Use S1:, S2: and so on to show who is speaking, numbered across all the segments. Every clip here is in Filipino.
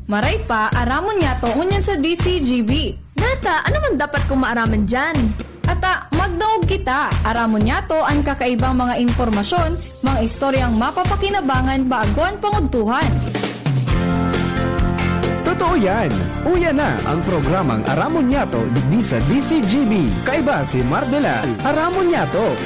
S1: Maray pa, aramon niya to unyan sa DCGB. Nata, ano man dapat kong maaraman dyan? Ata, magdaog kita. Aramon niya to ang kakaibang mga informasyon, mga istoryang mapapakinabangan bago ang pangudtuhan.
S2: Totoo yan! Uya na ang programang Aramon Nyato digdi sa DCGB. Kaiba si Mardela, Aramon Nyato.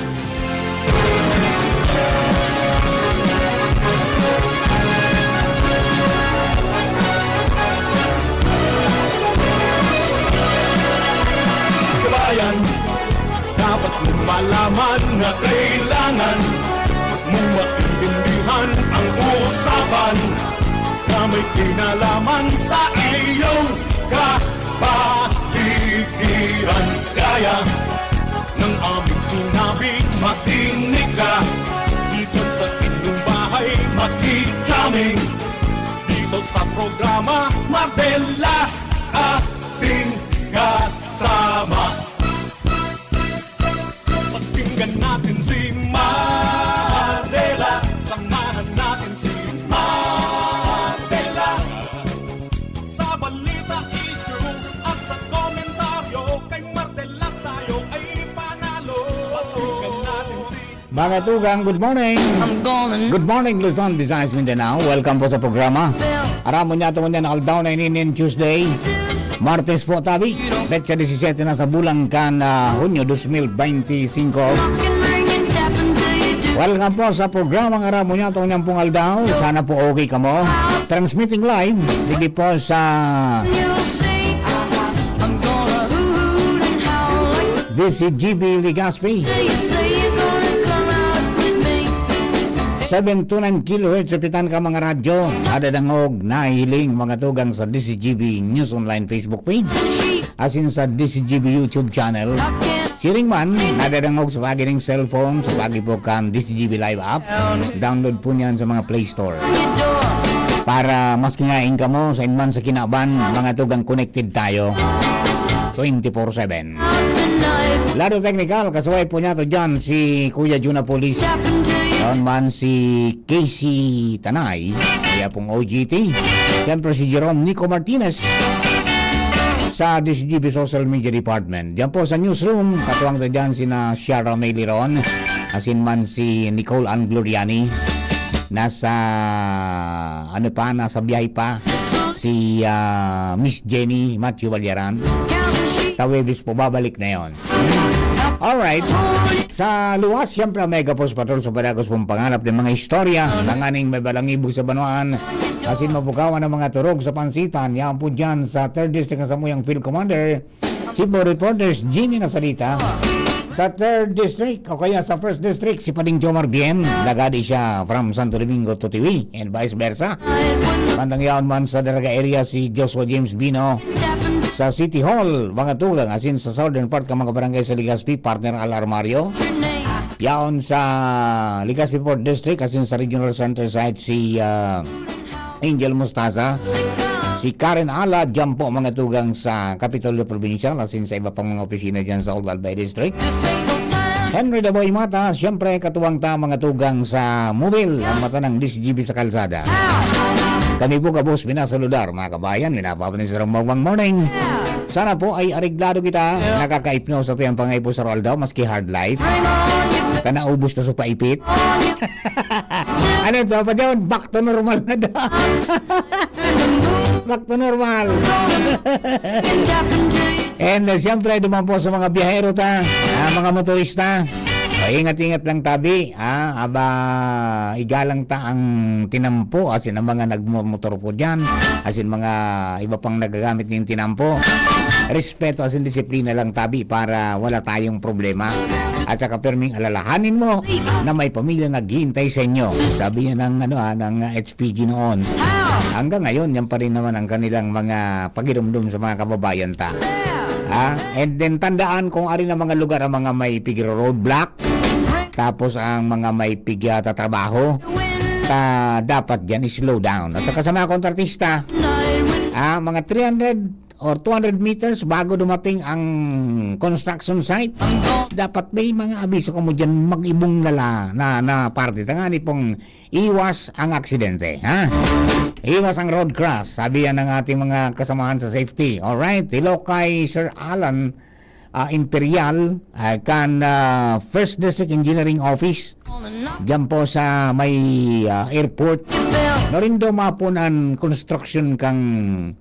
S3: Kabayan, dapat mong malaman na kailangan mong maintindihan ang usapan na may kinalaman sa iyong kapaligiran. Kaya ng aming sinabi, makinig ka. Dito sa inyong bahay, makikaming. Dito sa programa, Mardela, ating kasama. Pakinggan natin si Mardela, samahan natin si Mardela. Sa balita, issue at sa komentaryo, kay Mardela tayo ay panalo. Pakinggan natin si
S4: Mga tugang, good morning! Good morning, Luzon, Visayas, Mindanao. Welcome po sa programa. Aramon niya ito muna nakal-down na inin Tuesday. Martes po tabi. Petsa 17 na sa bulang kan Hunyo 2025. Welcome po sa programang Aramon niya ito muna pong aldaw. Sana po okay ka mo. Transmitting live. Hindi po sa DCGB Legazpi. 729 kHz pitan ka mga radyo. Ada dangog nahiling mga tugang sa DCGB News Online Facebook page. Asin sa DCGB YouTube channel. Siring man, ada dangog sa pagi ng cellphone, sa pagi po kan DCGB Live app. Download po niyan sa mga Play Store. Para mas kingain ka mo sa inman sa kinaban, mga tugang connected tayo. 24/7. Laro technical, kasaway po niya to dyan si Kuya Juna Police. Doon man si Casey Tanay, kaya pong OGT. Siyempre si Jerome Nico Martinez sa DCGB Social Media Department. Diyan po sa newsroom, katuwang to dyan si na Shara May Liron, asin man si Nicole Ann Gloriani. Nasa nasa biyahe pa si Miss Jenny Matthew Valyaran. Sa Webis po, babalik na yon. Alright. Sa luwas, siyempre, Mega Post Patrol sa Padagos pong panganap ng mga istorya ng aning may balangibog sa Banuan. Asin mabukawan ng mga turog sa pansitan. Yan po dyan sa 3rd District ng Samuyang Field Commander, Chief of Reporters, Jimmy Nasalita. Sa 3rd District, o kaya sa 1st District, si Pading Jomar Bien. Lagadi siya from Santo Domingo to TV and vice versa. Bandang yaon man sa Daraga area si Joshua James Bino. Sa City Hall, mga tulang, asin sa southern part ka mga barangay sa Legazpi, partner Alar Mario. Yaon sa Legazpi Port District, asin sa Regional Center site si Angel Mustaza. Si Karen Ala, dyan po mga tugang sa Capitolio Provincial, asin sa iba pang mga opisina dyan sa Old Albay District. Henry Daboy Mata, siyempre katuwang ta mga tugang sa Mobile, ang mata ng DCGB sa kalsada. Kami po kabos minasaludar mga kabayan, minapapanin sa Ramawang Morning. Sana po ay areglado kita, nakaka-hypnose sa tuyang pangaypo sa Roald daw, maski hard life. Kanaubos na sa paipit. Ano ito pa dyan? Back to normal na daw. Back to normal. And siyempre duman po sa mga biyahero ta, mga motorista. Ingat-ingat lang tabi, aba igalang ta ang tinampo, asin ang mga nagmomotor po dyan, asin mga iba pang nagagamit ng tinampo. Respeto asin disiplina lang tabi para wala tayong problema. At saka perming alalahanin mo na may pamilya naghihintay sa inyo. Sabi niya ng, ng HPG noon. Hanggang ngayon, yan pa rin naman ang kanilang mga pagirumdum sa mga kababayan ta. And then tandaan kung ari na mga lugar ang mga may pigiro roadblock, tapos ang mga may pigya tatrabaho, dapat dyan i-slow down. At saka sa mga kontratista, mga 300 or 200 meters bago dumating ang construction site, dapat may mga abiso ka mo dyan mag-ibong na parte. Tangani pong iwas ang aksidente. Ha? Iwas ang road crash. Sabi yan ng ating mga kasamahan sa safety. Alright, hello kay Sir Alan Imperial First District Engineering Office. Diyan po sa may airport. Norindo mapunan construction kang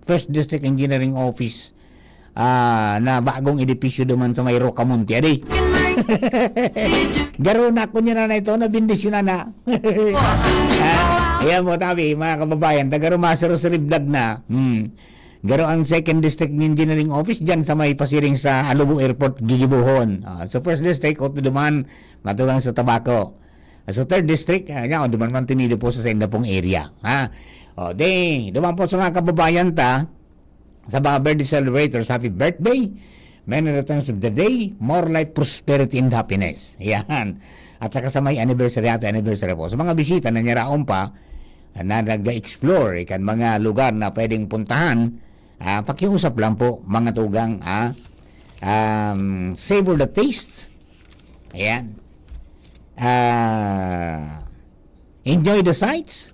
S4: First District Engineering Office na bagong edipisyo duman sa may Rocamonte. Adi. Garo na ko niya na ito, nabindisyon na. Ayan mo tabi, mga kababayan, tagaro masaro sa riblag na. Garo ang Second District Engineering Office dyan sa may pasiring sa Alubu Airport, Gigibuhon. So First District, o duman, matugang sa Tabaco. So Third District, duman man tinido po sa Sendapong area. Duman po sa mga kababayan sa mga birthday celebrators, happy birthday. Many returns of the day, more life, prosperity, and happiness. Yan. At saka sa may anniversary, happy anniversary po. Sa mga bisita na nyaraon pa, na nag-explore ikan mga lugar na pwedeng puntahan, pakiusap lang po, mga tugang, savor the taste. Ayan. Enjoy the sights.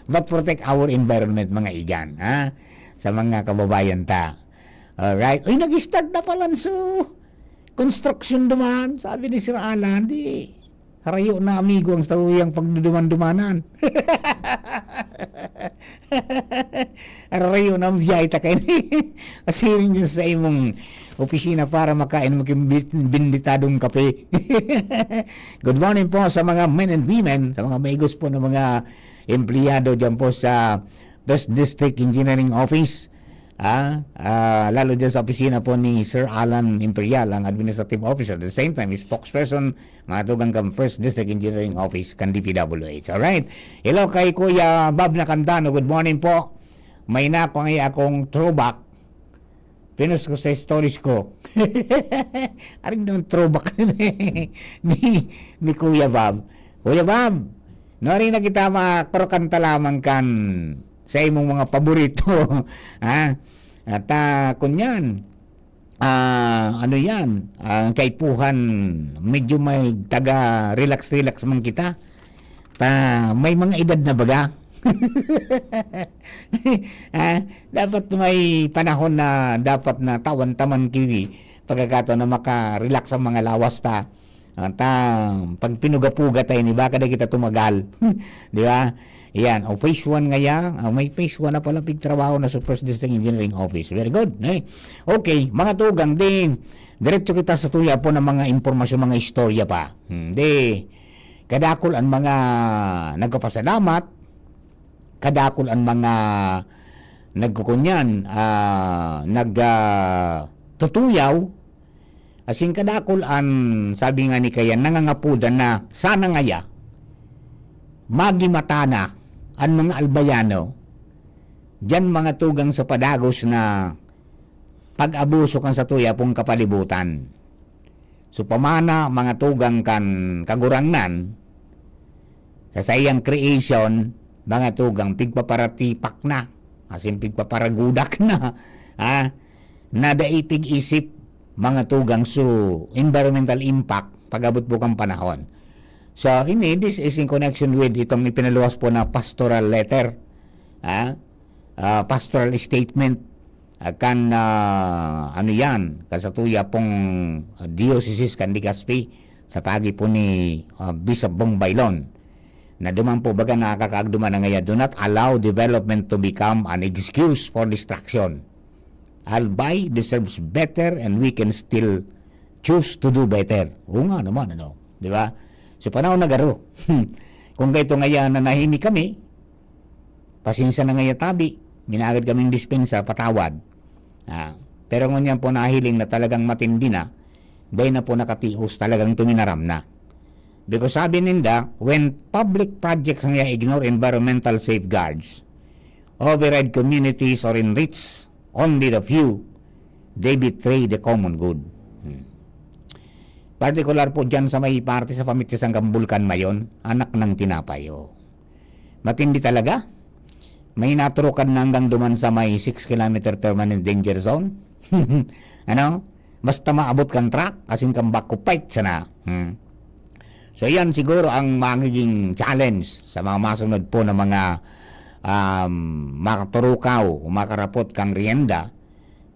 S4: But protect our environment, mga igan. Sa mga kababayan ta. Alright. Uy, nag-start na pala so construction duman. Sabi ni Sir Alan, di harayo na amigo ang stawiyang pagduduman-dumanan. Harayo na ang biyay ta kayo. Asirin dyan sa imong opisina para makain mo binditadong kape. Good morning po sa mga men and women, sa mga maigos po ng mga empleyado dyan po sa First District Engineering Office. Lalo dyan sa opisina po ni Sir Alan Imperial, ang administrative officer. At the same time, spokesperson, mga tugang kang First District Engineering Office, kan DPWH. Alright. Hello kay Kuya Bob Nakandano. Good morning po. May napangay akong throwback. Pinos ko sa stories ko. Aring naman throwback ni Kuya Bob. Kuya Bob, nari na kita makakanta lamang kan sa imong mga paborito. At kunyan, ano yan, kaipuhan, medyo may taga-relax-relax man kita. May mga edad na baga. Dapat may panahon na dapat na tawan-taman kiwi pagkakato na maka-relax ang mga lawas ta. Pag pinuga-puga tayo ni baka na kita tumagal. Di ba? Yan, phase 1 ngaya, may phase 1 na pala pigtrabaho na sa First District Engineering Office. Very good. Okay, mga tugang din. Diretso kita sa tuya po ng mga impormasyon, mga istorya pa. Kadakol ang mga nagpapasalamat, kadakol ang mga nagkukunyan, nagtutuyaw, asing kadakol ang sabi nga ni kaya nangangapudan na sana ngaya magimatana ang mga albayano dyan mga tugang sa padagos na pag-abuso kan sa tuya pong kapalibutan. So pamana mga tugang kan kagurangnan sa sayang creation mga tugang pigpaparatipak na asin pigpaparagudak na na daipig isip mga tugang so environmental impact pag-abot po kang panahon. So, this is in connection with itong ipinaluwas po na pastoral letter, pastoral statement, ano yan, kasatuya pong diocese kan Legazpi sa pagi po ni Bishop Bong Bailon, na duman po baga nakakaagduman na ngaya, do not allow development to become an excuse for distraction. Albay deserves better and we can still choose to do better. Oo nga naman, di ba? So, panahon na garo. Kung kayo ngayon na nahimi kami, pasensya na ngayon tabi, minagad kaming dispensa, patawad. Pero ngunyan po nahiling na talagang matindi na, dahil na po nakatihos, talagang tuminaram na. Because sabi ninda, when public projects nga ignore environmental safeguards, override communities or enrich only the few, they betray the common good. Partikular po dyan sa may parte sa pamitisang Gambulkan Mayon, anak ng tinapay. Matindi talaga. may naturukan na hanggang duman sa may 6 kilometer permanent danger zone. Ano? Basta maabot kang truck, asin kang bakupait sana. So yan siguro ang magiging challenge sa mga masunod po na mga makaturukaw o makarapot kang rienda,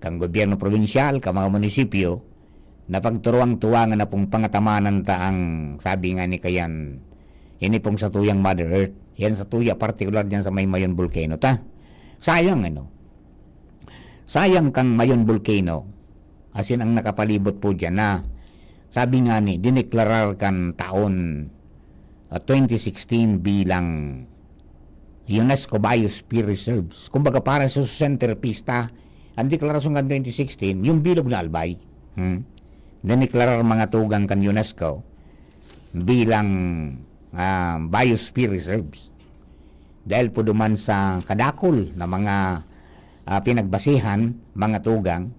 S4: kang gobyerno provinsyal, kang mga munisipyo, na pagturuang-tuwangan na pong pangatamanan ta ang sabi nga ni Kayan, ini pong sa tuyang Mother Earth. Yan sa tuya, particular dyan sa may Mayon Volcano ta. Sayang sayang kang Mayon Volcano, asin ang nakapalibot po dyan na sabi nga ni, dineklarar kan taon 2016 bilang UNESCO Biosphere Reserves. Kumbaga para sa centerpiece ta, ang deklarasyon kan 2016, yung bilog na Albay. Dineklarar mga tugang kan UNESCO bilang Biosphere Reserves. Dahil po duman sa kadakol na mga pinagbasihan, mga tugang,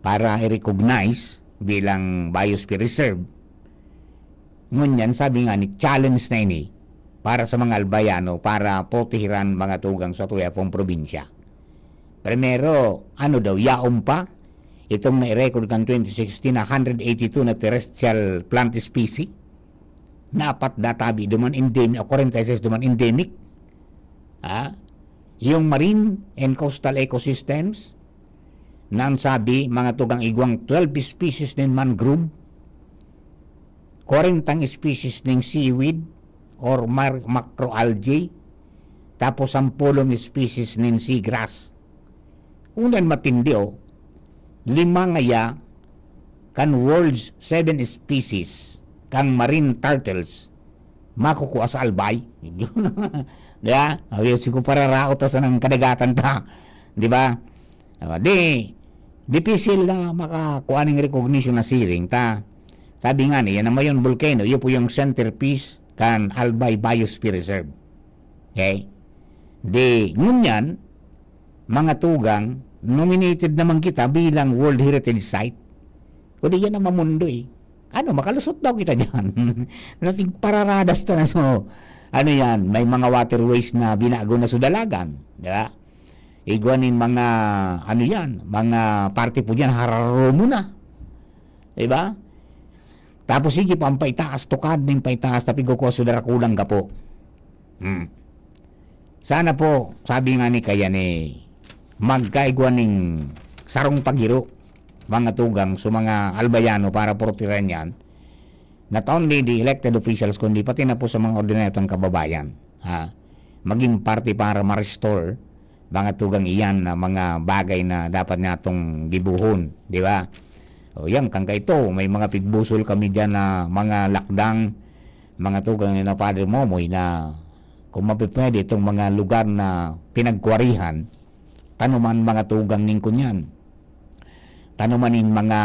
S4: para i-recognize bilang Biosphere Reserve. Ngunyan, sabi nga ni, challenge na ini para sa mga albayano para potihiran mga tugang sa tuyapong probinsya. Primero, yaon pa, itong na-record kan 2016 na 182 na terrestrial plant species, na 4 databi duman endemic, o 46 duman endemic. Yung marine and coastal ecosystems, nang sabi mga tugang igwang 12 species ng mangrove, 40 species ng seaweed or macroalgae, tapos 10 species ng seagrass. Unan matindi 5 ngaya kan world's 7 species kang marine turtles makukuha sa albay. Diba? Ayos ko para raot sa ng kadagatan ta. Diba? Dipisil na makakuha ng recognition na siring ta. Sabi nga niya na Mayon Volcano, yun po yung centerpiece kan Albay Biosphere Reserve. Okay? Ngunyan, mga tugang, nominated naman kita bilang World Heritage Site. Kundi yan ang mamundo makalusot daw kita dyan. Nating pararadas ta na so. May mga waterways na binago na sudalagan. Diba? Igwanin mga mga party po dyan, hararo mo na. Diba? Tapos sige pa ang paitaas, tukad ng paitaas, tapi kukuso dara kulang ka po. Sana po, sabi nga ni Kayan magkaigwaning sarong pagiro, mga tugang, so mga albayano para portiran yan, not only the elected officials, kundi pati na po sa mga ordinaryong kababayan. Maging party para ma-restore mga tugang iyan na mga bagay na dapat natong gibuhon, di ba? O yan, kang ito, may mga pigbusol kami dyan na mga lakdang, mga tugang na Padre Momoy na kung mapipwede itong mga lugar na pinagkwarihan, tanuman mga tugang ning kunyan. Tanumanin mga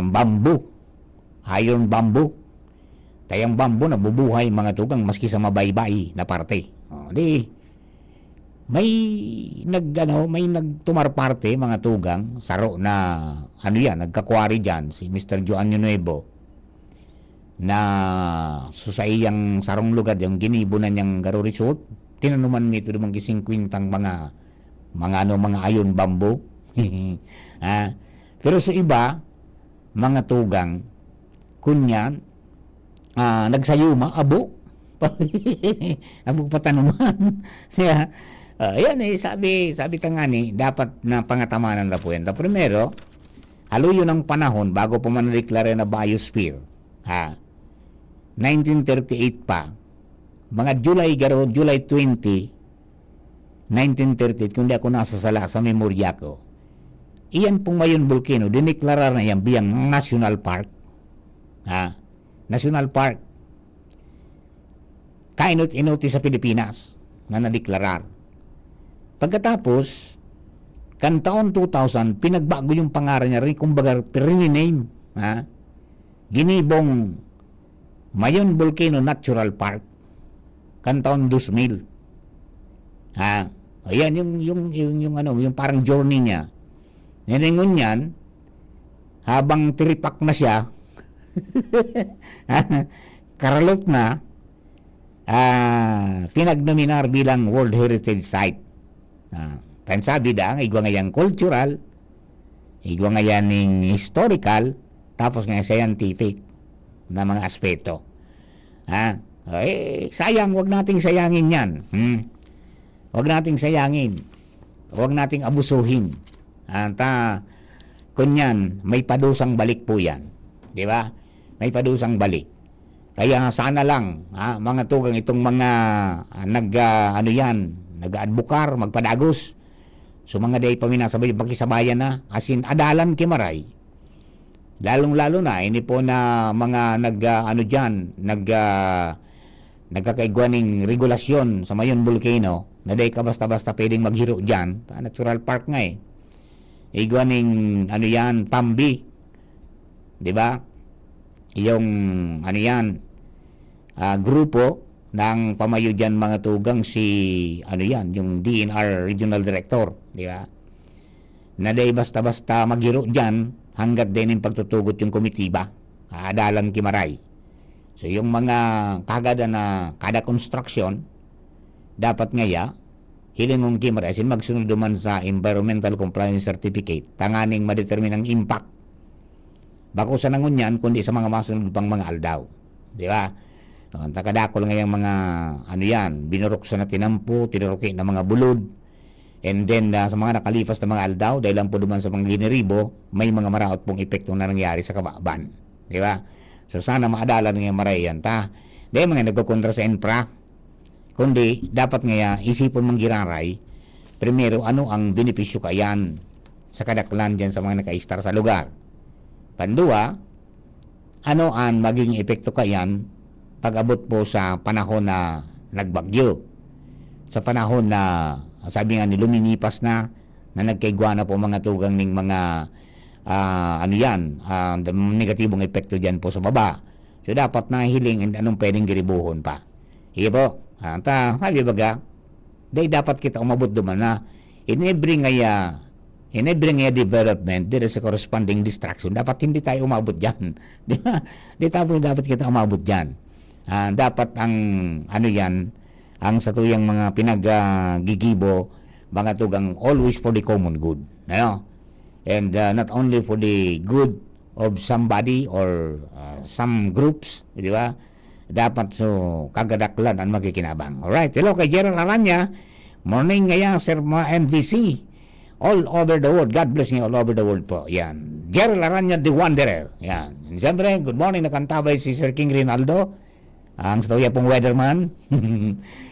S4: bamboo, iron bamboo. Tayang bamboo na bubuhay mga tugang maski sa mabaybay na parte. May nagtumar-parte mga tugang saro na nagkakwari diyan si Mr. Joan Nuevo na susaiyang sarong lugar yung ginibunan niyang garo resort, tinanuman nito dumang gising kwintang mga ayon bamboo. Pero sa iba mga tugang kunyan nagsayuma abo patanuman. Yan sabi tangani dapat na pangatamanan na po yan. Primero, haluyo ng panahon bago pa man nadeklara na biosphere. 1938 pa. Mga July 20, 1938, kung di ako nasasala sa memorya ko. Iyan pong Mayon Volcano, dineklarar na yan biyang National Park. National Park. Kainot-inoti sa Pilipinas na nadeklarar. Pagkatapos, kan taon 2000, pinagbago yung pangalan niya rin, kumbaga, rename. Ginibong Mayon Volcano Natural Park. Kan taon 2000. Ayan, yung parang journey niya. Naningon yan, habang tiripak na siya, karalot na, pinagnominar bilang World Heritage Site. Kan sabi da, igwa ngayang cultural, igwa ngayaning historical, tapos nga scientific na mga aspeto. Sayang, wag nating sayangin yan. Wag nating sayangin. Wag nating abusuhin. Kunyan, may padusang balik po yan. Di ba? May padusang balik. Kaya sana lang, mga tugang itong mga nag-adbukar, magpadagos. So mga day paminasabay, pakisabayan na, asin adalan kimaray. Lalong-lalo na, ini po na mga nagkakaigwaning regulasyon sa Mayon Volcano, na day ka basta-basta pwedeng maghiro dyan, natural park nga eh. Igwaning Pambi, di ba? Yung grupo ng pamayo dyan mga tugang yung DNR Regional Director, di ba? Na day basta-basta maghiro dyan hanggat din yung pagtutugot yung komitiba, adalang kimaray. So yung mga kada construction, dapat ngaya, hilingong kimaray, sin magsunod duman sa Environmental Compliance Certificate, tanganing madetermine ang impact. Bako sa nangon yan, kundi sa mga masunod pang mga aldaw. Di ba? Takadakol ngayang mga binurok sa na tinampo, tinuruki na mga bulod, and then sa mga nakalipas na mga aldaw, dahil lang po duman sa mga gineribo, may mga maraot pong epekto na nangyari sa kababan. Di ba? So sana maadalan ng maray yan. Dahil mga nagkukontra sa infra, kundi dapat ngaya isipon manggiraray, primero ano ang benepisyo kayan sa kadaklan dyan sa mga nakaistar sa lugar. Pandua, ano ang maging epekto kayan pag-abot po sa panahon na nagbagyo. Sa panahon na sabi nga ni luminipas na nagkaigwa na po mga tugang ng mga negatibong epekto dyan po sa baba. So dapat nahiling and anong pwedeng giribuhon pa. Sige po. Sabi baga, dahil dapat kita umabot duman na in every development, there is a corresponding distraction. Dapat hindi tayo umabot dyan. Di ba? Dapat kita umabot dyan. Dapat ang ang satuyang mga pinag-gigibo, mga tugang always for the common good. And not only for the good of somebody or some groups, di ba? Dapat kagadaklan ang magkikinabang. Alright, hello kay Gerald Aranya. Morning ngayon, Sir MVC. All over the world. God bless you all over the world po. Yan. Gerald Aranya, the Wanderer. Yan. And siyempre, good morning. Nakantabay si Sir King Rinaldo. Ang stoya pong weatherman.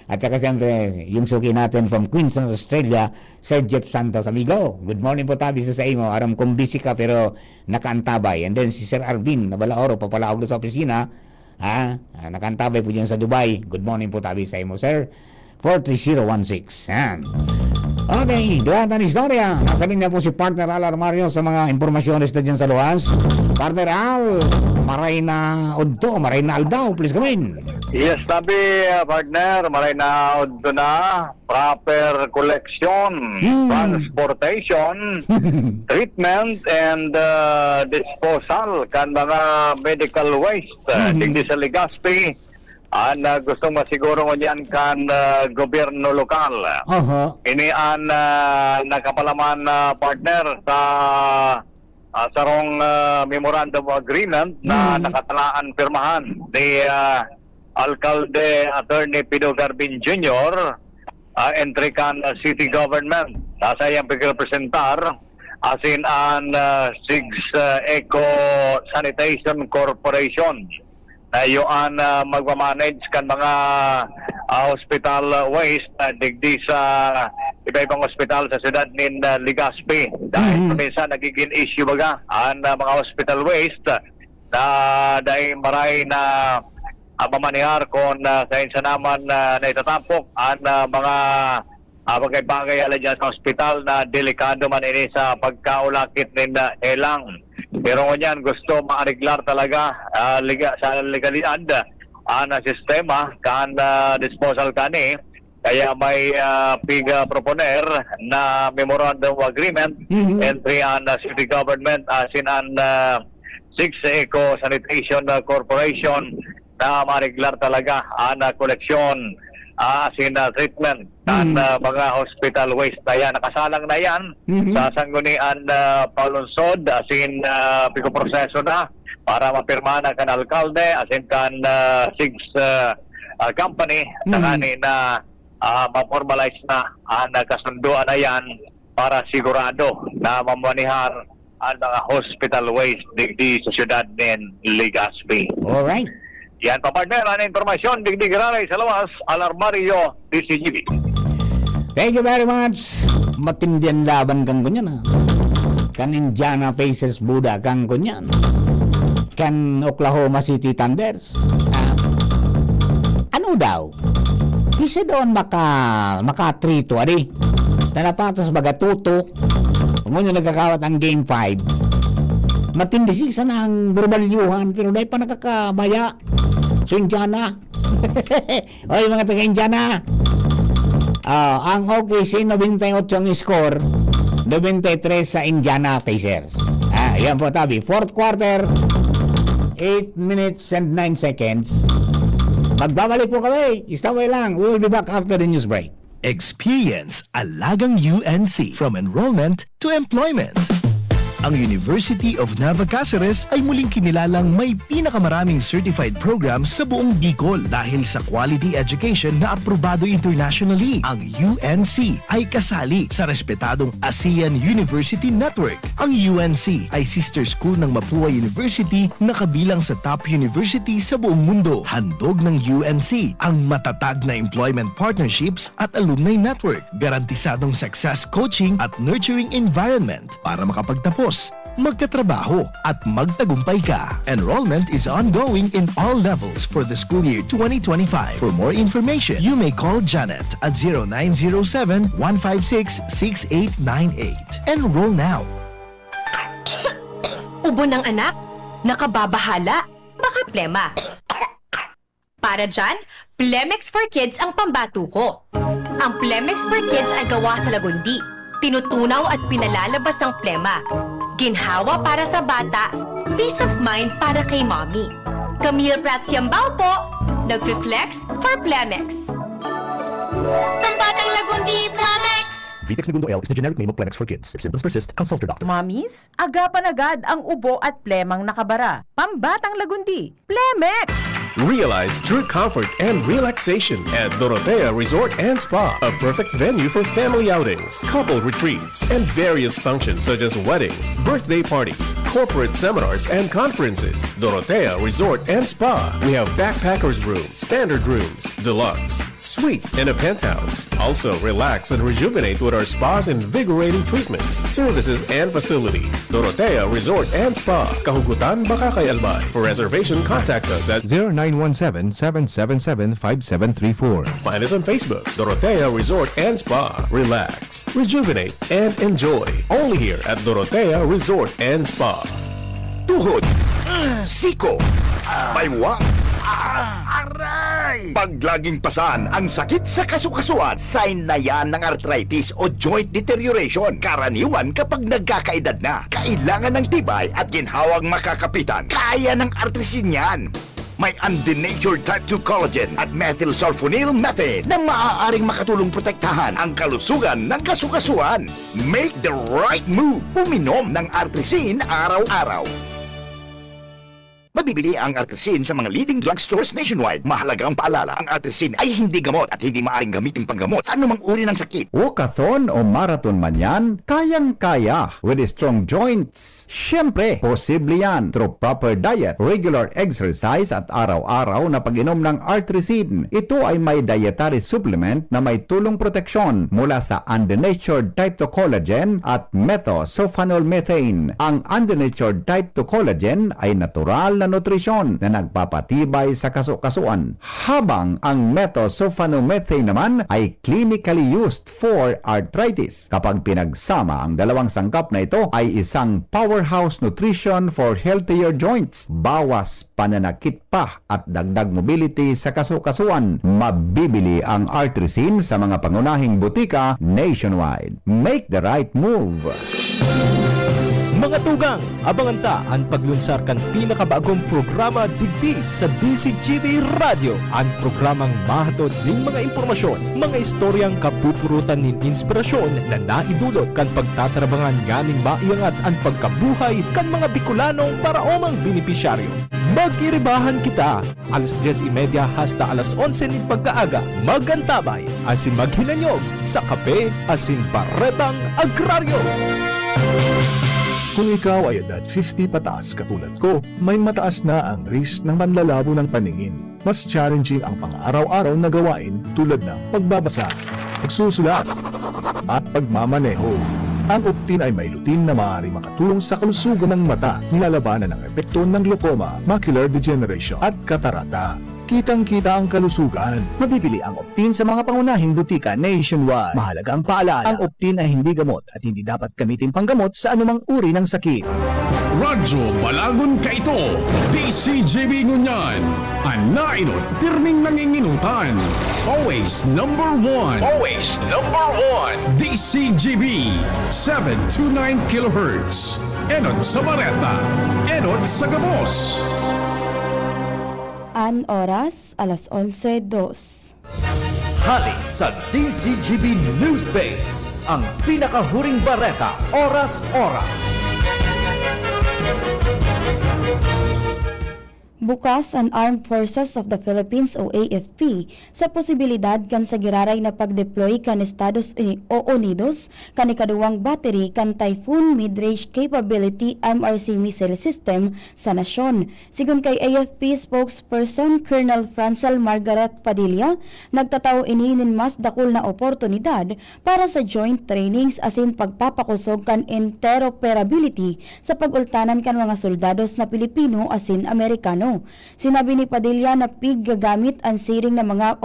S4: At saka siyempre, yung suki natin from Queensland, Australia, Sir Jeff Santos. Amigo, good morning po tabi sa imo. Aram kong busy ka pero nakaantabay. And then si Sir Arvin, na balaoro, papalaog na sa opisina. Nakantabay po dyan sa Dubai. Good morning po tabi sa imo, Sir. 43016. Yan. Okay, duwatan ng istorya. Nasabihin na po si Partner Al Armario sa mga impormasyones na dyan sa luwas. Partner Al, maray na udto, maray na aldaw. Please come in.
S5: Yes, sabi partner, maray na udto na. Proper collection, transportation, treatment, and disposal kan mga medical waste. Digdi sa Legazpi. Gusto masiguro mo diyan kan gobyerno lokal. Ini an nakapalaman partner sa sarong memorandum of agreement na nakatalaan pirmahan ni Alcalde Attorney Pido Garbin Jr. Entry kan city government. Nasa iyang pagrepresentar asin an SIGS Eco Sanitation Corporation. Yung magmamanage kan mga hospital waste digdi sa iba-ibang hospital sa siyudad nin Legazpi. Dahil minsan nagiging issue baga ang mga hospital waste na dahil maray na mamanihar kung sa insa naman na itatampok ang mga bagay-bagay ala dyan sa hospital na delikado man ini sa pagkaulakit nin elang. Pero ngunyan gusto maariglar talaga sa legalidad na sistema kan disposal kani. Kaya may proponer na memorandum of agreement entry on city government asin an SIGS Eco Sanitation Corporation na mariglar talaga ang koleksyon treatment ng mga hospital waste na yan. Nakasalang na yan sa sanggunian palunsod pikoproseso na para mapirma ng kan alkalde kan SIGS company na ma-formalize na ang kasunduan na yan para sigurado na mamanihar ang mga hospital waste digdi sa syudad ng Legazpi.
S4: Alright.
S5: Yan pa partner, ang informasyon digdi granay sa lawas, Alarmario, DCGB.
S4: Thank you very much. Matindihan laban kang kunyan ha. Kan Indiana Pacers Buda kang kunyan. Kan Oklahoma City Thunders. Ano daw? Isa doon makatrito, adi. Tanapatas bagatuto. Kung nagkakawat ang Game 5. Matindi siya na ang berbalyuhan, pero dahil pa nakakabaya. So, Indiana. Oy, mga taga-Indiana. Ang OKC 98 ang score, 93 sa Indiana Pacers. Yan po tabi. Fourth quarter, 8 minutes and 9 seconds. Magbabalik po kami. Istaway lang. We will be back after the news break.
S6: Experience Alagang UNC from enrollment to employment. Ang University of Nueva Cáceres ay muling kinilalang may pinakamaraming certified programs sa buong Bicol dahil sa quality education na aprobado internationally. Ang UNC ay kasali sa respetadong ASEAN University Network. Ang UNC ay sister school ng Mapua University na kabilang sa top university sa buong mundo. Handog ng UNC ang matatag na employment partnerships at alumni network, garantisadong success coaching at nurturing environment para makapagtapos, magkatrabaho at magtagumpay ka. Enrollment is ongoing in all levels for the school year 2025. For more information, you may call Janet at 0907-156-6898. Enroll now.
S7: Ubo ng anak, nakababahala, baka plema. Para dyan, Plemex for Kids ang pambato ko. Ang Plemex for Kids ay gawa sa lagundi. Tinutunaw at pinalalabas ang plema. Ginhawa para sa bata, peace of mind para kay mommy. Camille Prats Yambao po, nagfi-flex for Plemex. Pambatang lagundi, Plemex!
S8: Vitex Segundo L is the generic name of Plemex for kids. If symptoms persist, consult your doctor.
S9: Mommies, agapan agad ang ubo at plemang nakabara. Pambatang lagundi, Plemex!
S10: Realize true comfort and relaxation at Dorotea Resort and Spa, a perfect venue for family outings, couple retreats, and various functions such as weddings, birthday parties, corporate seminars, and conferences. Dorotea Resort and Spa. We have backpackers rooms, standard rooms, deluxe, suite, and a penthouse. Also, relax and rejuvenate with our spa's invigorating treatments, services, and facilities. Dorotea Resort and Spa, Kahugutan, Bakakay, Albay. For reservation, contact us at
S2: 0917-777-5734.
S10: Find us on Facebook, Dorotea Resort and Spa. Relax, rejuvenate, and enjoy. Only here at Dorotea Resort and Spa.
S11: Tuhod, siko, baywa, aray! Pag laging pasan ang sakit sa kasukasuan, sign na yan ng arthritis o joint deterioration. Karaniwan kapag nagkakaedad na, kailangan ng tibay at ginhawang makakapitan. Kaya ng artrisin yan. May undenatured type 2 collagen at methylsulfonyl methane na maaaring makatulong protektahan ang kalusugan ng kasukasuan. Make the right move. Uminom ng artrisin araw-araw. Mabibili ang artrisin sa mga leading drugstores nationwide. Mahalaga ang paalala, ang artrisin ay hindi gamot at hindi maaaring gamitin panggamot sa anumang uri ng sakit.
S2: Walkathon o marathon man yan, kayang-kaya with strong joints. Siyempre, posible yan through proper diet, regular exercise at araw-araw na pag-inom ng artrisin. Ito ay may dietary supplement na may tulong proteksyon mula sa undenatured type 2 collagen at methylsulfonyl methane. Ang undenatured type 2 collagen ay natural na nutrisyon na nagpapatibay sa kasukasuan, habang ang methylsulfonyl methane naman ay clinically used for arthritis. Kapag pinagsama ang dalawang sangkap na ito ay isang powerhouse nutrition for healthier joints, bawas pananakit pa at dagdag mobility sa kasukasuan. Mabibili ang artrisin sa mga pangunahing butika nationwide. Make the right move.
S3: Mga tugang, abangan ta ang paglunsar kan pinakabagong programa digdi sa DCGB Radio. Ang programang mahatod ning mga impormasyon, mga istoryang kapupurutan nin inspirasyon na naidulot kan pagtatrabangan ngaming maiangat ang pagkabuhay kan mga Bicolanong paraomang benepisyaryo. Mag-iribahan kita, alas 10:30 hasta alas 11 ning pagkaaga. Magantabay, asin maghinanyog sa kape, asin paretang agraryo.
S10: Kung ikaw ay edad 50 pataas katulad ko, may mataas na ang risk ng panlalabo ng paningin. Mas challenging ang pang-araw-araw na gawain tulad ng pagbabasa, pagsusulat, at pagmamaneho. Ang Optin ay may lutin na maaari makatulong sa kalusugan ng mata, nilalabanan ang epekto ng glaucoma, macular degeneration at katarata. Kitang-kita ang kalusugan.
S4: Mabibili ang Optin sa mga pangunahing butika nationwide. Mahalaga ang paalala, ang Optin ay hindi gamot at hindi dapat gamitin panggamot sa anumang uri ng sakit.
S3: Radyo Balagon ka ito, DCGB Ngunyan, ang nainot, pirming nanginginutan. Always number one. Always number one. DCGB, 729 kHz. Enod sa Bareta, Enod sa Gabos.
S1: An oras, alas 11:02.
S11: Hali sa DCGB News Base, ang pinakahuring bareta, oras-oras.
S1: Bukas ang Armed Forces of the Philippines o AFP sa posibilidad kan sa giraray na pag-deploy kan Estados Unidos kan ikaduwang battery kan Typhoon Mid-Range Capability MRC missile system sa nasyon. Sigun kay AFP spokesperson Colonel Francel Margaret Padilla, nagtataw ini nin mas dakul na oportunidad para sa joint trainings asin pagpapakusog kan interoperability sa pag-ultanan kan mga soldados na Pilipino asin Amerikano. Sinabi ni Padilla na gagamit ang siring na mga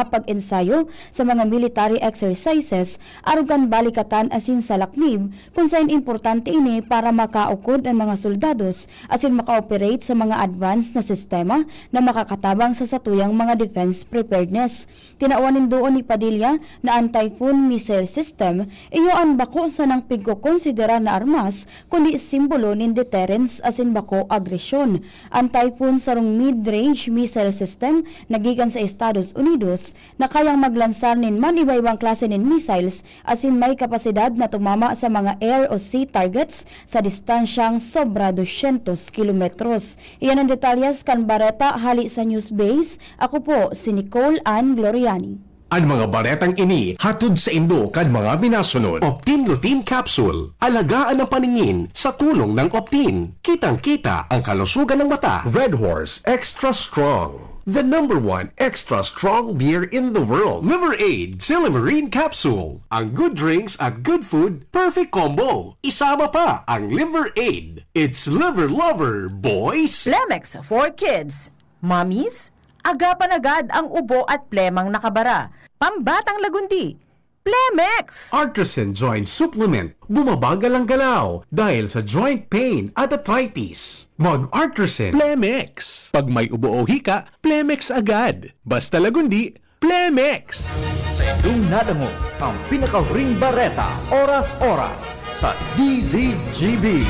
S1: pag-ensayo sa mga military exercises arugan balikatan asin sa laknib kung saan importante ini para makaukod ang mga soldados asin maka-operate sa mga advanced na sistema na makakatabang sa satuyang mga defense preparedness. Tinaawanin doon ni Padilla na ang Typhoon missile system iyo ang bako sa nang pigkokonsidera na armas kundi simbolo nin deterrence asin bako agresyon. Ang Typhoon sarong mid-range missile system nagikan sa Estados Unidos na kayang maglansar nin man iba-ibang klase nin missiles asin may kapasidad na tumama sa mga air o sea targets sa distansyang sobra 200 kilometros. Iyan ang detalyas kan Bareta hali sa News Base. Ako po si Nicole Ann Gloriani.
S10: Ang mga baretang ini hatod sa Indo kan mga binasunod. Optin Lutein Capsule. Alagaan ang paningin sa tulong ng Optin. Kitang-kita ang kalusugan ng mata. Red Horse Extra Strong. The #1 extra strong beer in the world. Liver Aid Silimarine Capsule. Ang good drinks at good food, perfect combo. Isama pa ang Liver Aid. It's liver lover, boys!
S9: Plemex for Kids. Mommies, agapan agad ang ubo at plemang nakabara. Pambatang lagundi. Plemex!
S10: Artisan Joint Supplement. Bumabagal ang galaw dahil sa joint pain at arthritis. Mag-Artisan Plemex. Pag may ubo o hika, Plemex agad. Basta lagundi, Plemex.
S11: Sa inyong nadango, ang pinakahuring bareta, oras-oras sa DZGB.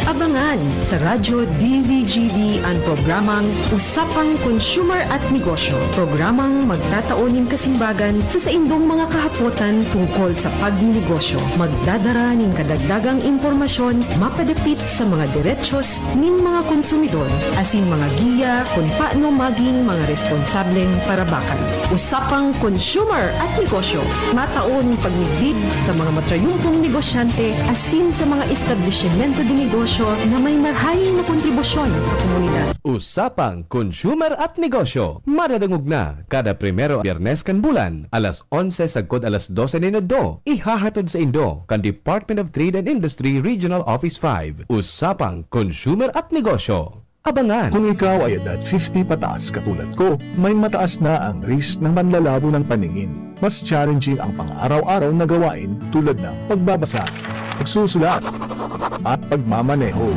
S12: Abangan sa Radyo DZGB ang programang Usapang Consumer at Negosyo. Programang magtataunin kasimbagan sa saindong mga kahapotan tungkol sa pagnegosyo. Magdadara ng kadagdagang impormasyon mapadapit sa mga diretsyon ng mga konsumidor asin mga giya kung paano maging mga responsableng parabakan. Usapang Consumer at Negosyo. Mataon pagnigid sa mga matrayumpong negosyante asin sa mga establishmento de negosyo na may marhaing na kontribusyon sa komunidad.
S3: Usapang Consumer at Negosyo. Madadangog na kada primero Biyernes kan bulan, alas 11 sagkod alas 12 ninodo. Ihahatod sa Indo kan Department of Trade and Industry Regional Office 5. Usapang Consumer at Negosyo. Abangan!
S10: Kung ikaw ay edad 50 pataas katulad ko, may mataas na ang risk ng panlalabo ng paningin. Mas challenging ang pang-araw-araw na gawain tulad ng pagbabasa, pagsusulat, at pagmamaneho.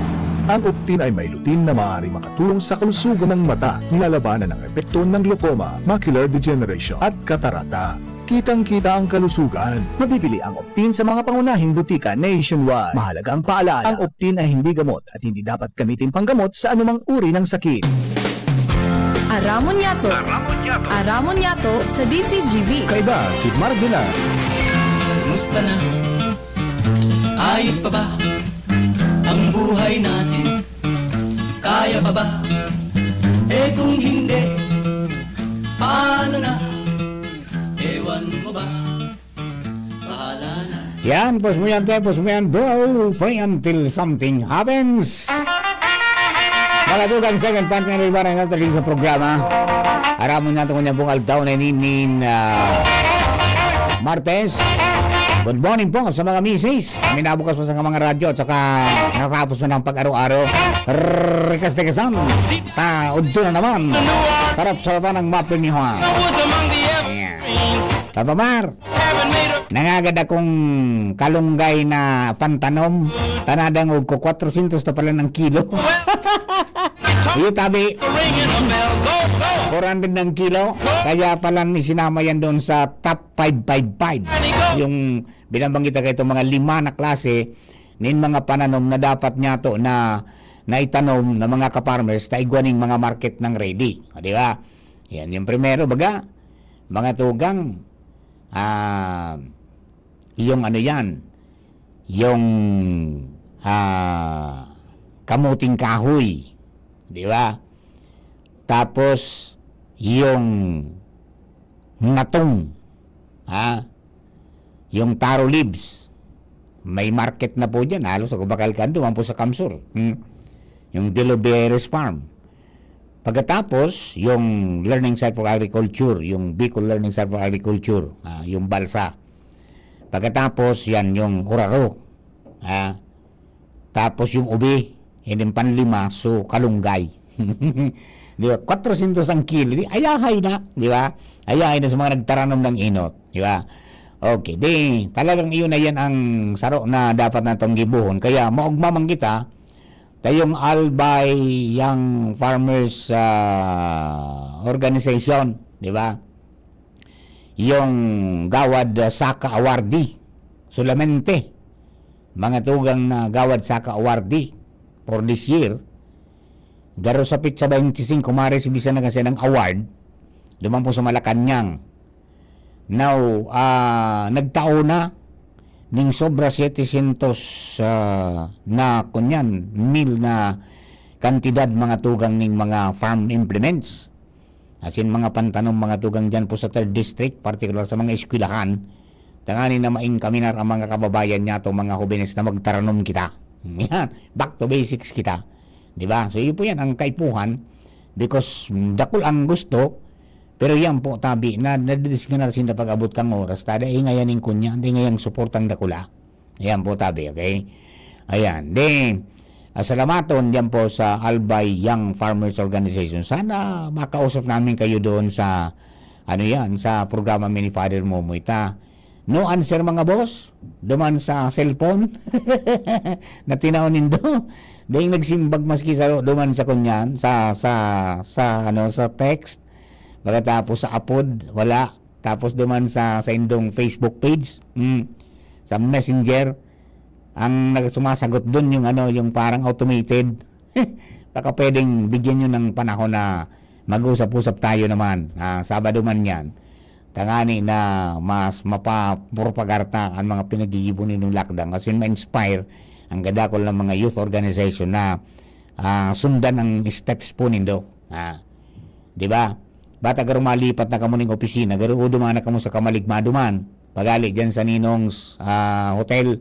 S10: Ang Optin ay may lutin na maaari makatulong sa kalusugan ng mata, nilalabanan ang epekto ng glaucoma, macular degeneration at katarata.
S6: kitang-kita ang kalusugan. Mabibili ang Optin sa mga pangunahing butika nationwide. Mahalagang paalala, ang Optin ay hindi gamot at hindi dapat gamitin panggamot sa anumang uri ng sakit.
S1: Aramon Yato sa DCGB.
S3: Kaiba si Mark Villar.
S13: Musta na? Ayos pa ba ang buhay natin? Kaya pa ba? Eh kung hindi, paano na? Ewan mo ba? Bahala na.
S4: Yan, pos mo yan, bro. Pray until something happens. Malatugang second partner ng ibarang natin sa programa. Aramon natin kung niya pong altaw na ninin Martes. Good morning po sa mga misis. Kami nabukas po sa mga radyo at saka natapos na ng pag-araw-araw. Rikas-tikasan. Udto na naman. Sarap-sarapan ng maple ni Juan. Papa Mar, nangagad akong kalunggay na pantanom. Tanadang og ko 400 na pala ng kilo. Iyo tabi 400 ng kilo. Kaya pala ni sinama yan doon sa top 555. Yung binabanggit ka itong mga 5 na klase nin mga pananom na dapat niya to na itanom ng mga kaparmers na igwaning mga market ng ready. O, di ba? Yan yung primero baga. Mga tugang yung ano yan, yung kamuting kahoy, di ba? Tapos yung natong, yung taro leaves, may market na po dyan, halos ako bakal ka doon po sa Kamsur, yung Diloberes Farm. Pagkatapos, yung Learning Site for Agriculture, yung Bicol Learning Site for Agriculture, yung balsa. Pagkatapos, yan yung Uraro. Tapos yung ubi, hindi panlima, so kalunggay. Di ba? 400 ang kilo. Ayahay na, di ba? Ayahay na sa mga nagtaranom ng inot, di ba? Okay, di, talagang iyon na yan ang saro na dapat natong gibuhon. Kaya, maugmamang kita, tayong Albay Young Farmers Organization, di ba? Yung Gawad Saka Awardee, solamente mga tugang na Gawad Saka Awardee for this year. Garo sa pitsa 25 mares bisa na kasi ng award, duman po sa Malacanang. Now, nagtao na ning sobra 700 na kunyan mil na kantidad mga tugang ning mga farm implements, as in mga pantanom mga tugang dyan po sa 3rd district, particular sa mga eskwelahan. Tangani na maing kaminar ang mga kababayan niya to mga jóvenes na magtaranom kita. Yan, back to basics kita, di ba? So yun po yan ang kaipuhan, because dakol ang gusto. Pero yan po tabi na nadidisganar sin na pag-abot kang oras tada ngayon yung kunya, hindi ngayang suportang dakula. Yan po tabi, okay? Ayan. Then, salamaton yan po sa Albay Young Farmers Organization. Sana makausap namin kayo doon sa ano yan, sa programa Mini Father Momoita. No answer mga boss. Duman sa cellphone na tinaunin do. Dahil nagsimbag maski sa duman sa kunyan sa text. Pagkatapos sa upload, wala. Tapos duman sa indong Facebook page, sa Messenger, ang sumasagot doon yung yung parang automated. Baka pwedeng bigyan nyo ng panahon na mag-usap-usap tayo naman. Sabado man yan. Tangani na mas mapapropagarta ang mga pinag-iipunin ng lockdown kasi ma-inspire ang gadakol ng mga youth organization na sundan ang steps po nindo. Di ba? Bata garo malipat na kamo ning opisina, garo duman na kamo sa Kamaligma duman. Pagali diyan sa Ninong's hotel.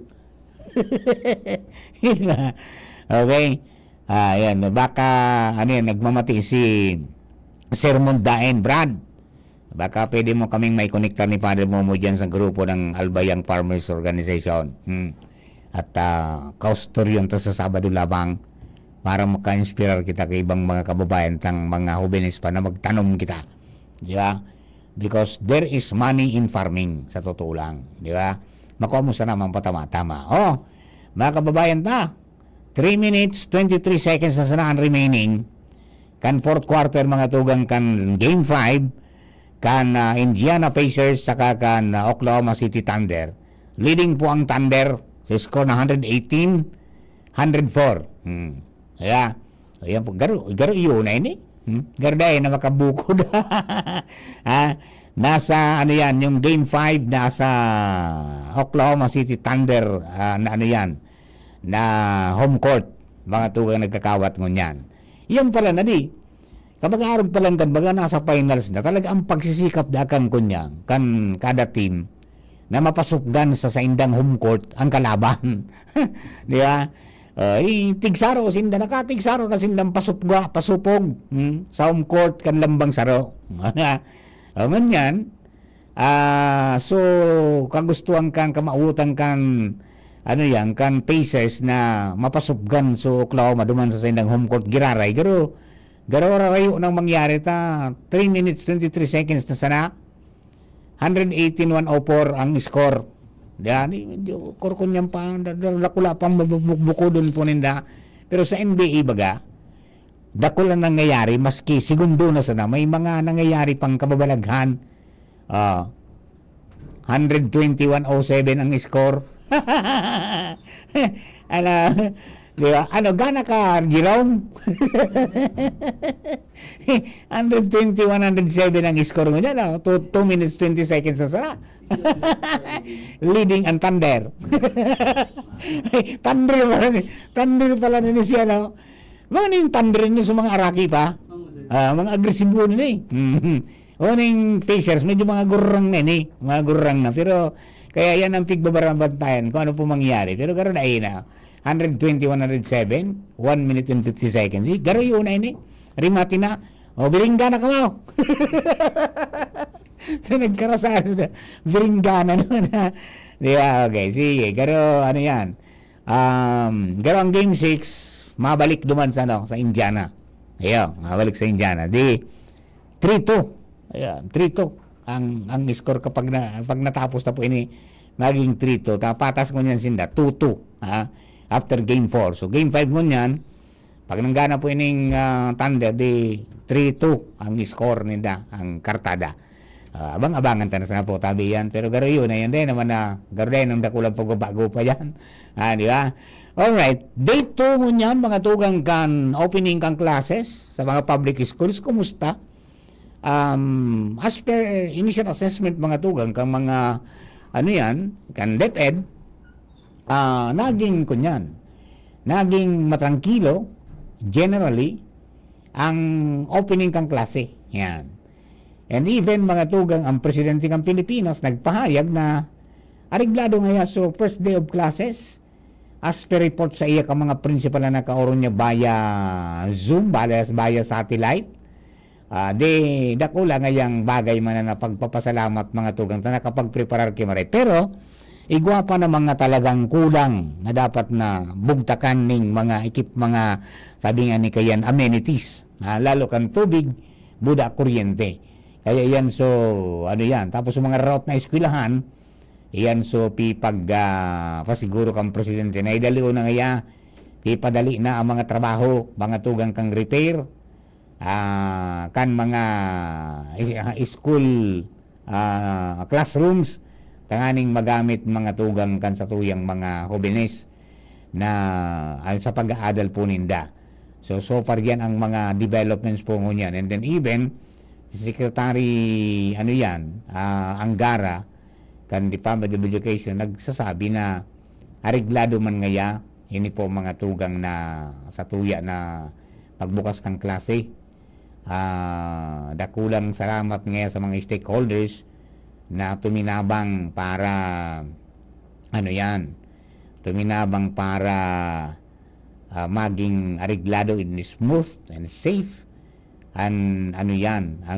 S4: Okay. Ayan, baka nagmamati si Sermon Daen Brad. Baka pwede mo kaming may connectar ni Father Momo diyan sa grupo ng Albayang Farmers Organization. At kaustoryon ta sa Sabado labang para maka-inspirar kita kay ibang mga kababayan tang mga jóvenes pa na magtanom kita. Di ba? Because there is money in farming, sa totoo lang. Di ba? Makuha mo sa naman patama-tama. Mga kababayan ta, 3 minutes, 23 seconds na sanaan remaining. Kan 4th quarter mga tugang kan game 5, kan Indiana Pacers saka kan Oklahoma City Thunder. Leading po ang Thunder sa score na 118-104. Kaya, ayan po, garo yun na ini. Garo dahil na makabukod. Nasa, ano yan, yung Game 5 nasa Oklahoma City Thunder, na ano yan, na home court, mga tugang nagkakawat mo yan. Yan pala na di. Kapag arog pa lang kan, baga nasa finals na, talaga ang pagsisikap da kan kunyang, kan kada team, na mapasupgan sa indang home court ang kalaban. Di ba? Tigsaro, sinda nakatigsaro na sindang pasupog, sa home court kan lambang saro. Ganyan. So, kagustuhan kan, kamautan kan, ano yan, kan Pacers na mapasupgan so Oklahoma duman sa sindang home court giraray. Garo rayo nang mangyari ta 3 minutes 23 seconds na sana 118-104 ang score. Yan, medyo korkonyan pa, dakula pang bukudon po ninda. Pero sa NBA baga, dakula nangyayari, maski segundo na sana, may mga nangyayari pang kababalaghan. 121-07 ang score. Ano, di ba? Ano, gana ka, Jerome? 120-107 ang score mo dyan. 2 minutes 20 seconds na sana. Leading ang Thunder. Thunder pala na siya. No? Mga yung Thunder niya sa mga Araki pa. Mga agresibo na eh. O yung Pacers, medyo mga gurang na eh. Mga gurang na. Pero, kaya yan ang pigbabarambantayan kung ano po mangyari. Pero garo na na 120-107, 1 minute and 50 seconds. Garo yun na ini. Rimati na. O, biringga na kamaw. So, nagkarasaan na. Biringga na naman. Di ba? Okay, sige. Garo, ano yan. Garo ang game 6, mabalik duman sa, sa Indiana. Ayan, mabalik sa Indiana. Di, 3-2. Ayan, 3-2. Ang score kapag natapos na po ini maging 3-2. Patas ko niyan sinda 2-2 after game 4. So game 5 mo niyan, pag nanggana po ining Thunder di 3-2 ang score ninda, ang kartada. Abang-abangan tanas na po tabi yan. Pero garo yun na yan din naman na garo din ang dakulang pagbabago pa yan. Di ba? Alright, day 2 mo niyan, mga tugang kan opening kang classes sa mga public schools. Kumusta? As per initial assessment mga tugang kang mga ano yan kan DepEd, naging matrangkilo generally ang opening kang klase yan. And even mga tugang ang presidente ng Pilipinas nagpahayag na areglado nga so first day of classes as per report sa iya ka mga principal na nakaoron niya via Zoom, via satellite. Dakula ngayang bagay man na pagpapasalamat mga tugang na nakapag-preparar kimaray. Pero, igwa pa na mga talagang kulang na dapat na bugtakan ning mga mga sabi nga ni kayan amenities. Lalo kan tubig, buda kuryente. Kaya yan so, ano yan. Tapos yung mga route na eskwelahan, yan so pasiguro kang presidente na idali na ngaya, ipadali na ang mga trabaho, mga tugang kang repair, kan mga school classrooms tanganing magamit mga tugang kan sa tuyang mga jóvenes na sa pag-aadal po ninda. So far yan ang mga developments po ngunyan. And then even Secretary Angara kan Department of Education nagsasabi na areglado man ngaya ini po mga tugang na sa tuya na pagbukas kang klase. Dakulang salamat ngayon sa mga stakeholders na tuminabang para maging areglado in smooth and safe ang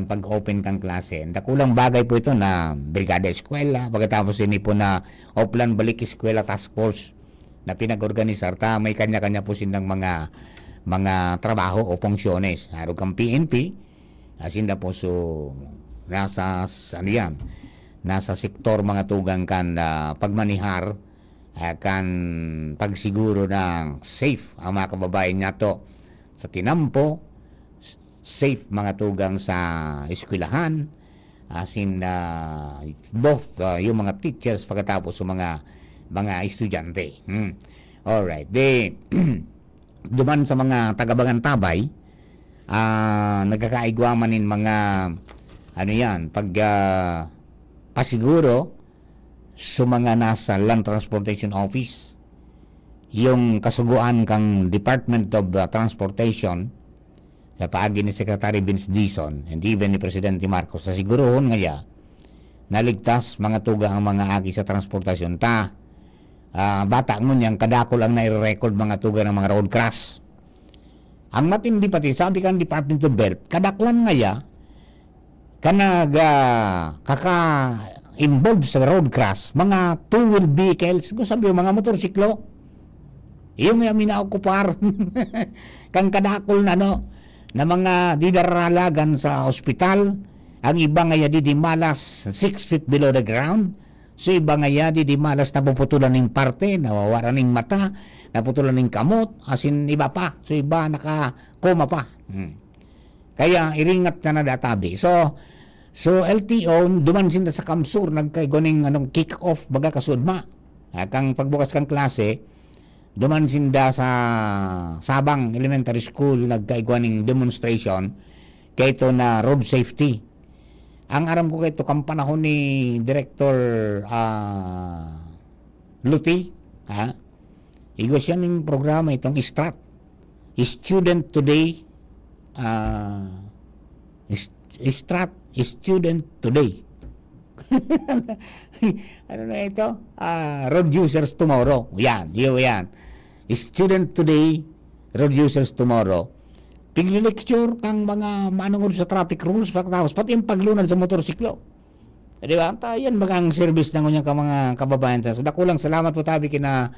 S4: pag-open kang klase. Dakulang bagay po ito na Brigada Eskwela, pagkatapos ini po na Oplan Balik Eskwela Task Force na pinag-organisar may kanya-kanya po silang mga trabaho o funksyones. Harap kang PNP, asinda po so nasa sektor mga tugang kan pagmanihar kan pagsiguro ng safe ang mga kababayan nato sa tinampo, safe mga tugang sa eskwelahan, as in both yung mga teachers pagkatapos yung mga estudyante. Alright, duman sa mga tagabagang tabay, nagkakaigwamanin mga pasiguro sa mga nasa Land Transportation Office, yung kasuguan kang Department of Transportation sa paagi ni Secretary Vince Dizon and even ni Presidente Marcos sa sigurohon ngaya naligtas mga tuga ang mga agi sa transportasyon bata ngun yang kadako lang na i-record mga tuga ng mga road crash. Ang matindi pati sabi kang Department of Health kadaklan ngaya kanag kaka-involved sa road crash mga two-wheel vehicles, kung sabi yung mga motorsiklo, yung may minaokupar kang kadakol na na mga didaralagan sa ospital, ang iba nga di malas 6 feet below the ground, so iba nga di malas napuputulan ng parte, nawawaran ng mata, naputulan ng kamot, asin iba pa, so iba nakakoma pa. Kaya iringat na databi. So LTO duman sinda sa Kamsur nagkaigoning kick off baga kasudma. Kang pagbukas kang klase duman sinda sa Sabang Elementary School nagkaigoning demonstration kayto na road safety. Ang aram ko kayto kang panahon ni Director Luti, igo siya ng programa itong STRAT, Student Today, STRAT, Student Today. Ano na ito? Road Users Tomorrow. Yan. Student Today, Road Users Tomorrow. Pigli-lecture kang mga manungod sa traffic rules, tapos pati yung paglunad sa motorsiklo. Di ba? Yan bagang service ng kanyang mga kababayan. So, dakulang salamat po tabi kina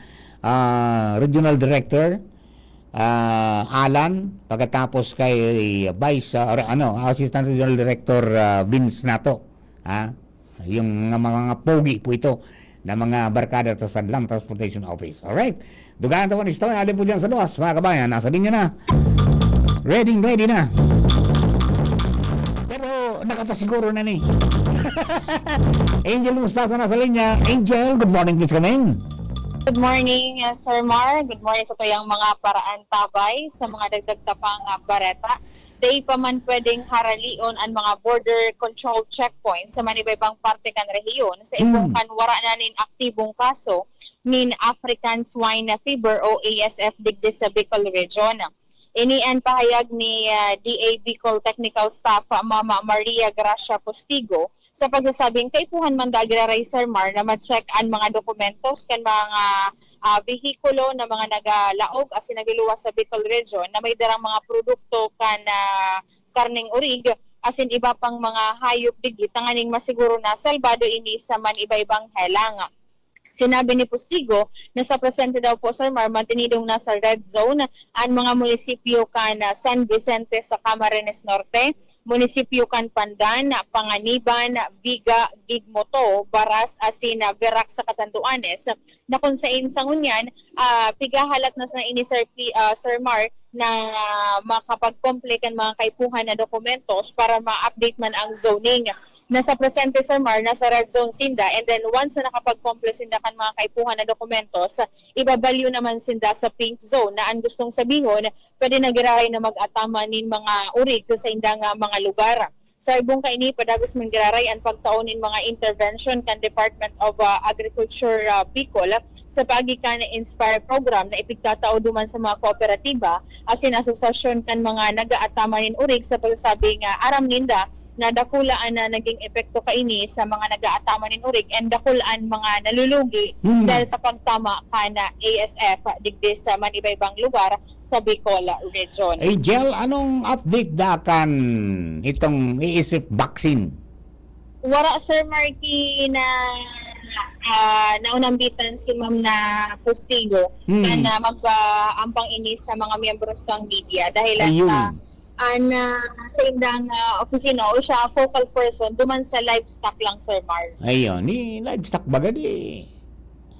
S4: Regional Director Alan, pagkatapos kay Vice Assistant Regional Director Vince Nato, yung mga pogi po ito na mga barkada sa Land Transportation Office. Alright, dugaan ito po ni Story, alin po dyan sa luwas, mga kabayan, nasa linya na, ready na, pero nakapasiguro na ni Angel Mustasa nasa linya. Angel, good morning, please come in.
S14: Good morning, Sir Mar. Good morning sa tuyang mga paraan tabay sa mga dagdag tapang bareta. Day pa man pwedeng haralion ang mga border control checkpoints sa manibaybang parte kan rehiyon sa ibong kanwara na nin aktibong kaso nin African Swine Fever o ASF digdi sa Bicol Region. Inian pahayag ni DA Bicol Technical Staff Mama Maria Gracia Postigo sa pagsasabing kaipuhan man dagra Sir Mar na ma-check ang mga dokumentos kan mga vehikulo na mga nagalaog as nagiluwas sa Bicol Region na may darang mga produkto kan karning urig asin iba pang mga hayop digdi tanganing masiguro na salbado ini sa man iba-ibang helang. Sinabi ni Postigo na sa presente daw po Sir Mar mantinidong nasa red zone ang mga munisipyo kan San Vicente sa Camarines Norte, munisipyo kan Pandan, Panganiban, Viga, Gigmoto, Baras, asin Verac sa Catanduanes na kung sa insangunyan pigahalat na sa ini Sir Mar na makapag-complete ang mga kaipuhan na dokumentos para ma-update man ang zoning. Nasa presente Sir Mar, nasa red zone sinda, and then once na nakapag-complete sinda kan mga kaipuhan na dokumentos, ibabalyo naman sinda sa pink zone na ang gustong sabihon, pwede nagirahay na mag-atama nin mga urig sa indang mga lugar. Sa ibong kaini, padagos man giraray ang pagtaon in mga intervention kan Department of Agriculture Bicol sa pagikan na Inspire program na ipigtatao duman sa mga kooperatiba asin asosasyon kan mga nagaatama nin urig sa pagsasabing aram ninda na dakulaan na naging epekto kaini sa mga nagaatama nin urig and dakulaan mga nalulugi dahil sa pagtama kan ASF digdi sa manibaybang lugar sa Bicol Region.
S4: Angel, anong update dakan itong ASF vaccine?
S14: Wara Sir Marky na naunambitan si Ma'am na Postigo na mag-ampang inis sa mga miyembros ng media dahil sa indang opisina o siya focal person duman sa livestock lang Sir Mar.
S4: Ayun, ni livestock baga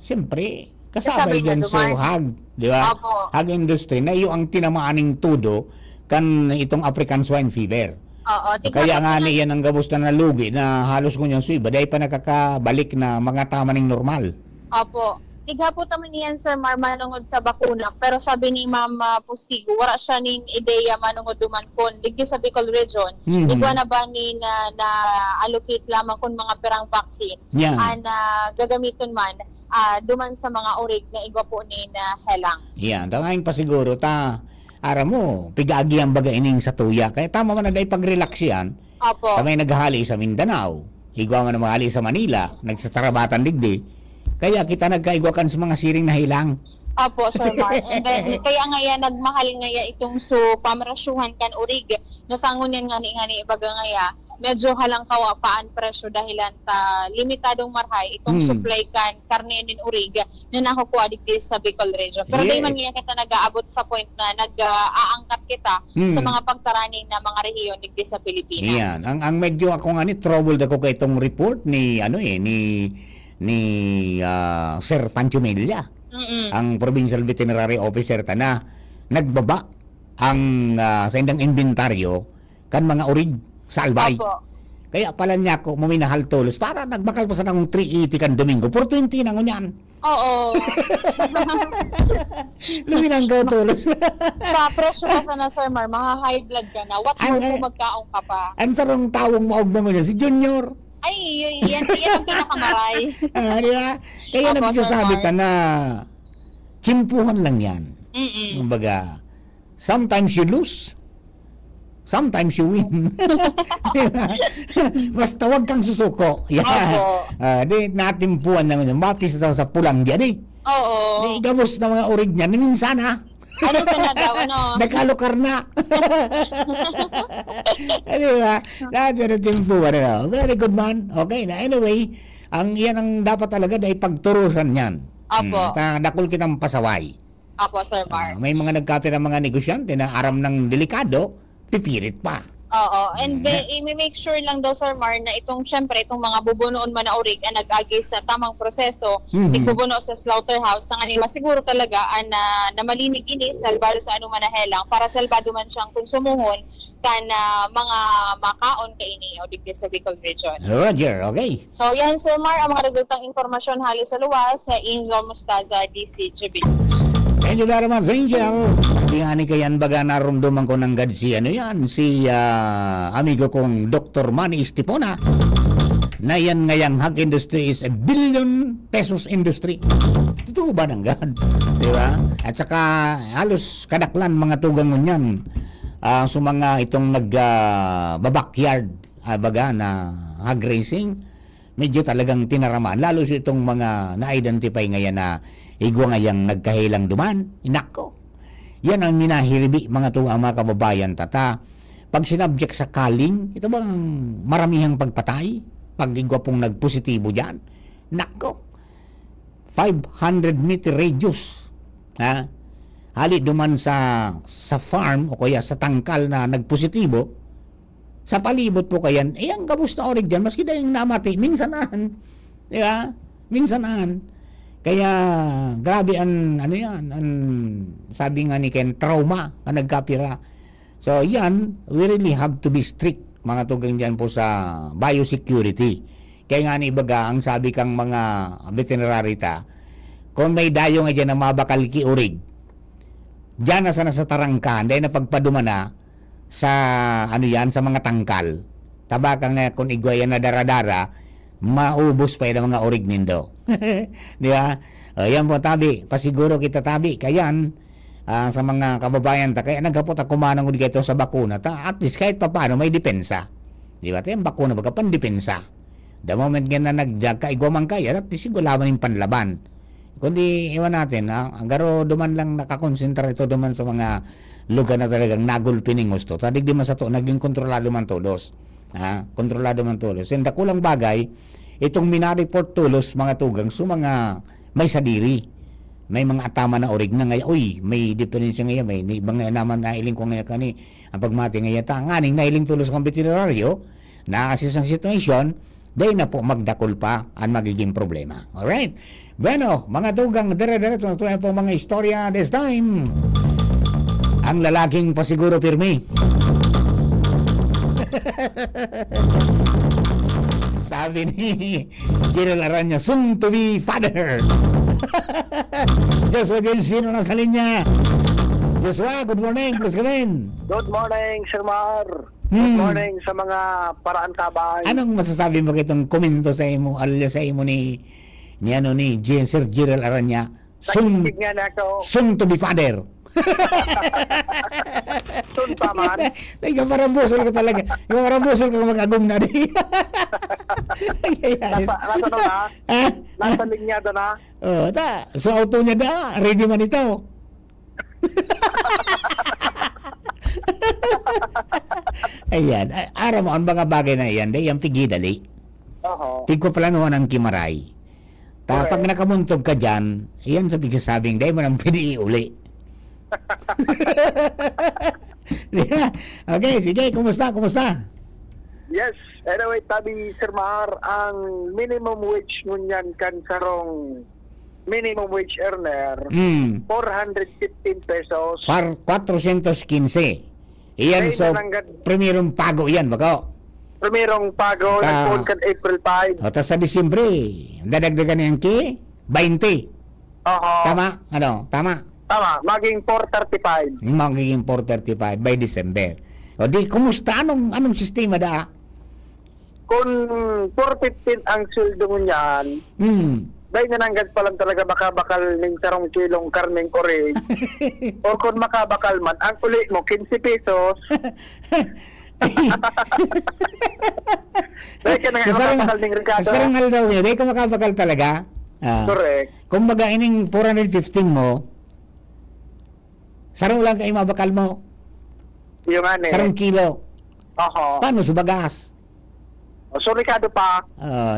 S4: siyempre kasabay dyan sa hag, di ba? Hag industry na iyo ang tinamaaning tudo kan itong African Swine Fever.
S14: Oo,
S4: Kaya nga niyan ang gabos na nalugi na halos ko niyang suy, baday pa nakakabalik na mga tama ng normal.
S14: Opo. Tiga po taman niyan, Sir Mar, manungod sa bakuna. Pero sabi ni Ma'am Pustigo, wala siya nin ideya manungod duman kon. Digdi sa Bicol Region, igwa na ba ni na allocate lamang kon mga perang vaccine?
S4: Yeah.
S14: Gagamiton man, duman sa mga urig na igwa po ni na helang.
S4: Yan, tangayin pa siguro ara mo, pigagi ang baga ining sa tuya. Kaya tama man na day pag-relax yan.
S14: Opo.
S4: Kami naghahali sa Mindanao, higwa man na maghali sa Manila, nagsatarabatan digdi. Kaya kita nagkaigwakan sa mga siring na hilang.
S14: Opo, Sir Mar. And then, kaya ngaya nagmahal ngaya itong pamarasyuhan kan urig. Nasangon yan ngani ibaga ngaya. Medyo halang kawapaan presyo dahilan ta limitadong marhay itong supply kan karne din urig na nakukuha digdi sa Bicol Region. Pero
S4: Yes.
S14: di man ngaya kita nag-aabot sa point na nag-aangkat kita sa mga pagtarani na mga rehiyon digdi sa Pilipinas.
S4: Yan, ang medyo ako nga ni troubled ako kay itong report ni Sir Pancho Milla, ang Provincial Veterinary Officer na nagbaba ang sa indang inventaryo kan mga urig sa Albay.
S14: Opo.
S4: Kaya pala niya ako muminahal tulos para nagbakal pa sa nang 380 kan Domingo. 420 na ngunyan.
S14: Oo.
S4: Luminang ko tulos.
S14: Sa presyo ka sana, Sir Mar, high blood ka na. What more kung magkaong ka pa?
S4: Ang sarong tawong maog mo niya si Junior.
S14: Ay, yan ang pinakamaray.
S4: Di ba? Kaya
S14: Opo,
S4: nagsasabi
S14: Sir Mar.
S4: ka na tsimpuhan lang yan. Kumbaga, sometimes you lose, sometimes you win. Basta wag kang susuko. Yan. Di natimpuhan lang yun. Mapis sa pulang diyan eh.
S14: Oo.
S4: Di gabos na mga orig niya. Minsan ha.
S14: Ano sa nagaw, ano?
S4: Nagkalukar na. Di ba? Lahat na timpuhan na. Very good man. Okay na. Anyway, yan ang dapat talaga dahil pagturusan yan.
S14: Apo.
S4: Dakol kitang pasaway.
S14: Apo, Sir Mar.
S4: May mga nagkapit ng mga negosyante na aram ng delikado, pipilit pa.
S14: Oo. And i-make sure lang daw, Sir Mar, na syempre, itong mga bubunoon man na urig ang nag-agi sa tamang proseso, tigbubuno sa slaughterhouse, na kanila siguro talaga na malinig ini, salbado sa anuman na helang, para salbado man siyang konsumuhon kan mga makaon kaini o digdi sa Bicol Region.
S4: Roger, okay.
S14: So, yan, Sir Mar, ang mga dagdag impormasyon halos sa luwas sa Inzo Mustaza, DCGB.
S4: Thank you very much, Angel. Sabi nga ni kayan baga narumduman ko ng si amigo kong Dr. Manny Estipona na yan ngayang hog industry is a billion pesos industry. Totoo ba ng God? Di ba? At saka halos kadaklan mga tugang ngunyan sa mga itong nag-backyard baga na hog racing. Medyo talagang tinaramaan. Lalo sa itong mga na-identify ngayon na igwa ngayang nagkahilang duman. Inako. Yan ang minahiribi mga tuwa mga kababayan tata. Pag sinabject sa kaling, ito bang maramihang pagpatay? Pag igwa pong nagpositibo dyan. Nako. 500 meter radius. Ha? Hali duman sa farm o kaya sa tangkal na nagpositibo. Sa palibot po kayan, ang gabos na orig dyan, maski dahil namati, minsanan. Di ba? Minsanan. Kaya, grabe sabi nga ni Ken, trauma na nagkapira. So, yan, we really have to be strict, mga tugang dyan po sa biosecurity. Kaya nga ni Baga, ang sabi kang mga veterinary kung may dayo nga dyan na mabakal ki urig, dyan na sana sa tarangkan, dahil na pagpaduma na, sa sa mga tangkal tabaka nga kung igwayan na daradara maubos pa yung mga orig nindo. Di ba? Yan po tabi pasiguro kita tabi kayan sa mga kababayan kaya nagkapot ako manang ito sa bakuna at least kahit pa paano may depensa. Di ba? Yung bakuna baga pandepensa the moment nga na nagkaigwa man kaya at least sigulaman yung panlaban. Kundi iwan natin garo duman lang nakakonsentra ito duman sa mga lugar na talagang nagulpining gusto. Tadig di man sa to, naging kontrolado man todos. Kontrolado man todos. And kulang bagay, itong minareport tulos mga tugang, mga may sadiri. May mga atama na orig na ngayon. May diferensya ngayon. May ibang naman nailing ko ngayon kani. Ang pagmati ngayon, nganing nailing tulos kong veterinaryo, na-assist ang sitwasyon, dahil na po magdakol pa ang magiging problema. Alright? Bueno, mga tugang, dire-diretso na ito po mga istorya this time. Ang lalaking pasiguro pirmi. Sabi ni General Aranya, soon to be father. Joshua Gensino na sa linya. Joshua, good morning. Please come in.
S5: Good morning, Sir Mar. Good morning sa mga paraan tabay.
S4: Anong masasabi mo kitong komento sa imo, alya sa imo ni Sir General Aranya? Soon to be father.
S5: Soon pa man.
S4: Ikaw parang busol ka talaga. Ikaw parang busol ka mag-agong na di.
S5: Nasa na? Nasa linyado na?
S4: Oh, so auto niya da. Ready man ito. Ayan. Araw mo, ang mga bagay na yan, yung pigidali. Pig ko planuhan ang kimaray. Pag nakamuntog ka dyan, yan sa pigsasabing, dahil mo nang pwede iuli. Okay, sige, kumusta?
S5: Yes, anyway, tabi Sir Mar, ang minimum wage mo niyan kan sarong minimum wage earner, 415 pesos.
S4: 415. Iyan, so, primerong pago yan, bako?
S5: Primerong pago, nagpuan kan April 5.
S4: O, tas sa Disyembre, dadagdagan na yan ki, 20. Tama? Tama?
S5: Tama, maging 435.
S4: Magiging 435 by December. O di, kumusta? Anong sistema da?
S5: Kung 415 ang sweldo mo niyan, dahil nananggad pa lang talaga makabakal ng sarong kilong karneng orig. O kung makabakal man, ang uli mo, 15 pesos. Dahil ka nang makabakal ng Ricardo.
S4: Sarangal daw niya, dahil ka makabakal talaga.
S5: Correct.
S4: Kung baga ining 415 mo, sarong lang kayo mabakal mo.
S5: Yung ano
S4: sarong kilo. Paano sa bagas?
S5: So, Ricardo pa.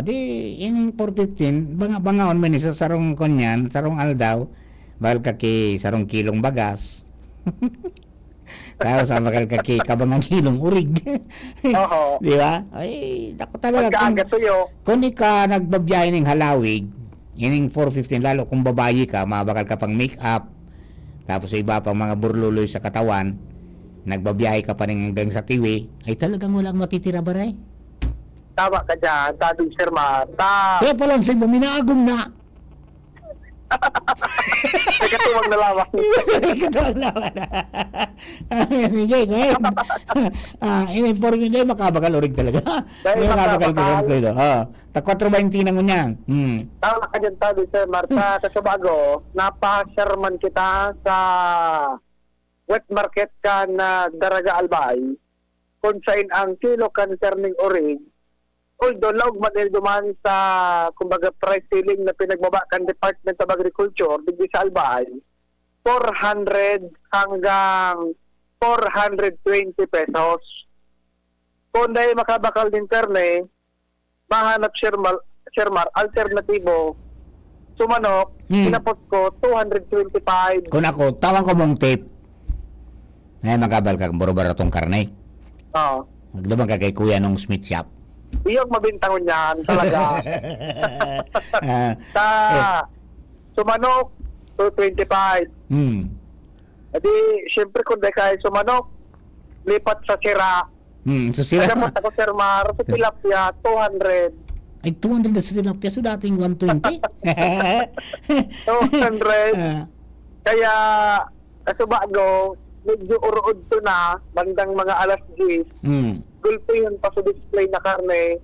S4: Di, ining 415, bangaon man sa sarong konyan, sarong aldaw, bahal ka ki sarong kilong bagas. Tapos bakal ka ki kabangang kilong urig. Di ba? Ay, dako talaga. Kung ika nagbabiyahe ng halawig, ining 415, lalo kung babayi ka, mabakal ka pang make-up, tapos iba pang mga burluloy sa katawan, nagbabiyahe ka pa rin hanggang sa tiwi, ay talagang walang matitira baray.
S5: Tama ka dyan, Tadong Sir Mar.
S4: Kaya palang sa'yo, minaagom na.
S5: May katuwang na lamang.
S4: May katuwang lawan. Sige, ngayon. Inform nyo dahil makabakal urig talaga. Dahil makabakal talaga. Ta 420 na ngunya.
S5: Tama ka dyan, Tadong Sir Mar. Sa Kasabago, napasherman kita sa wet market ka na Daraga Albay, kung saan ang kilo concerning orig, although laog man duman sa kumbaga price ceiling na pinagbabakan Department of Agriculture digdi sa Albay, 400 hanggang 420 pesos. Kung dahil makabakal din karne, mahanap Shermar, alternatibo, sumanok, pinapot ko 225.
S4: Kung ako, tawang ko mong tape. Ngayon makabal ka, baro-baro tong karne. Maglabang ka kay kuya nung Smith Shop.
S5: Iyong mabintangon niyan talaga. Sumanok, 225. Adi, siyempre kung di kayo sumanok, lipat sa sira.
S4: So sira.
S5: Nagapot ako, Sir Mar, sa tilapia, 200.
S4: Ay, 200 na sa tilapia. So dating 120.
S5: 200. Kaya, kasubago, medyo urood to na, bandang mga alas 10. Gulpi yun pa sa display na karne,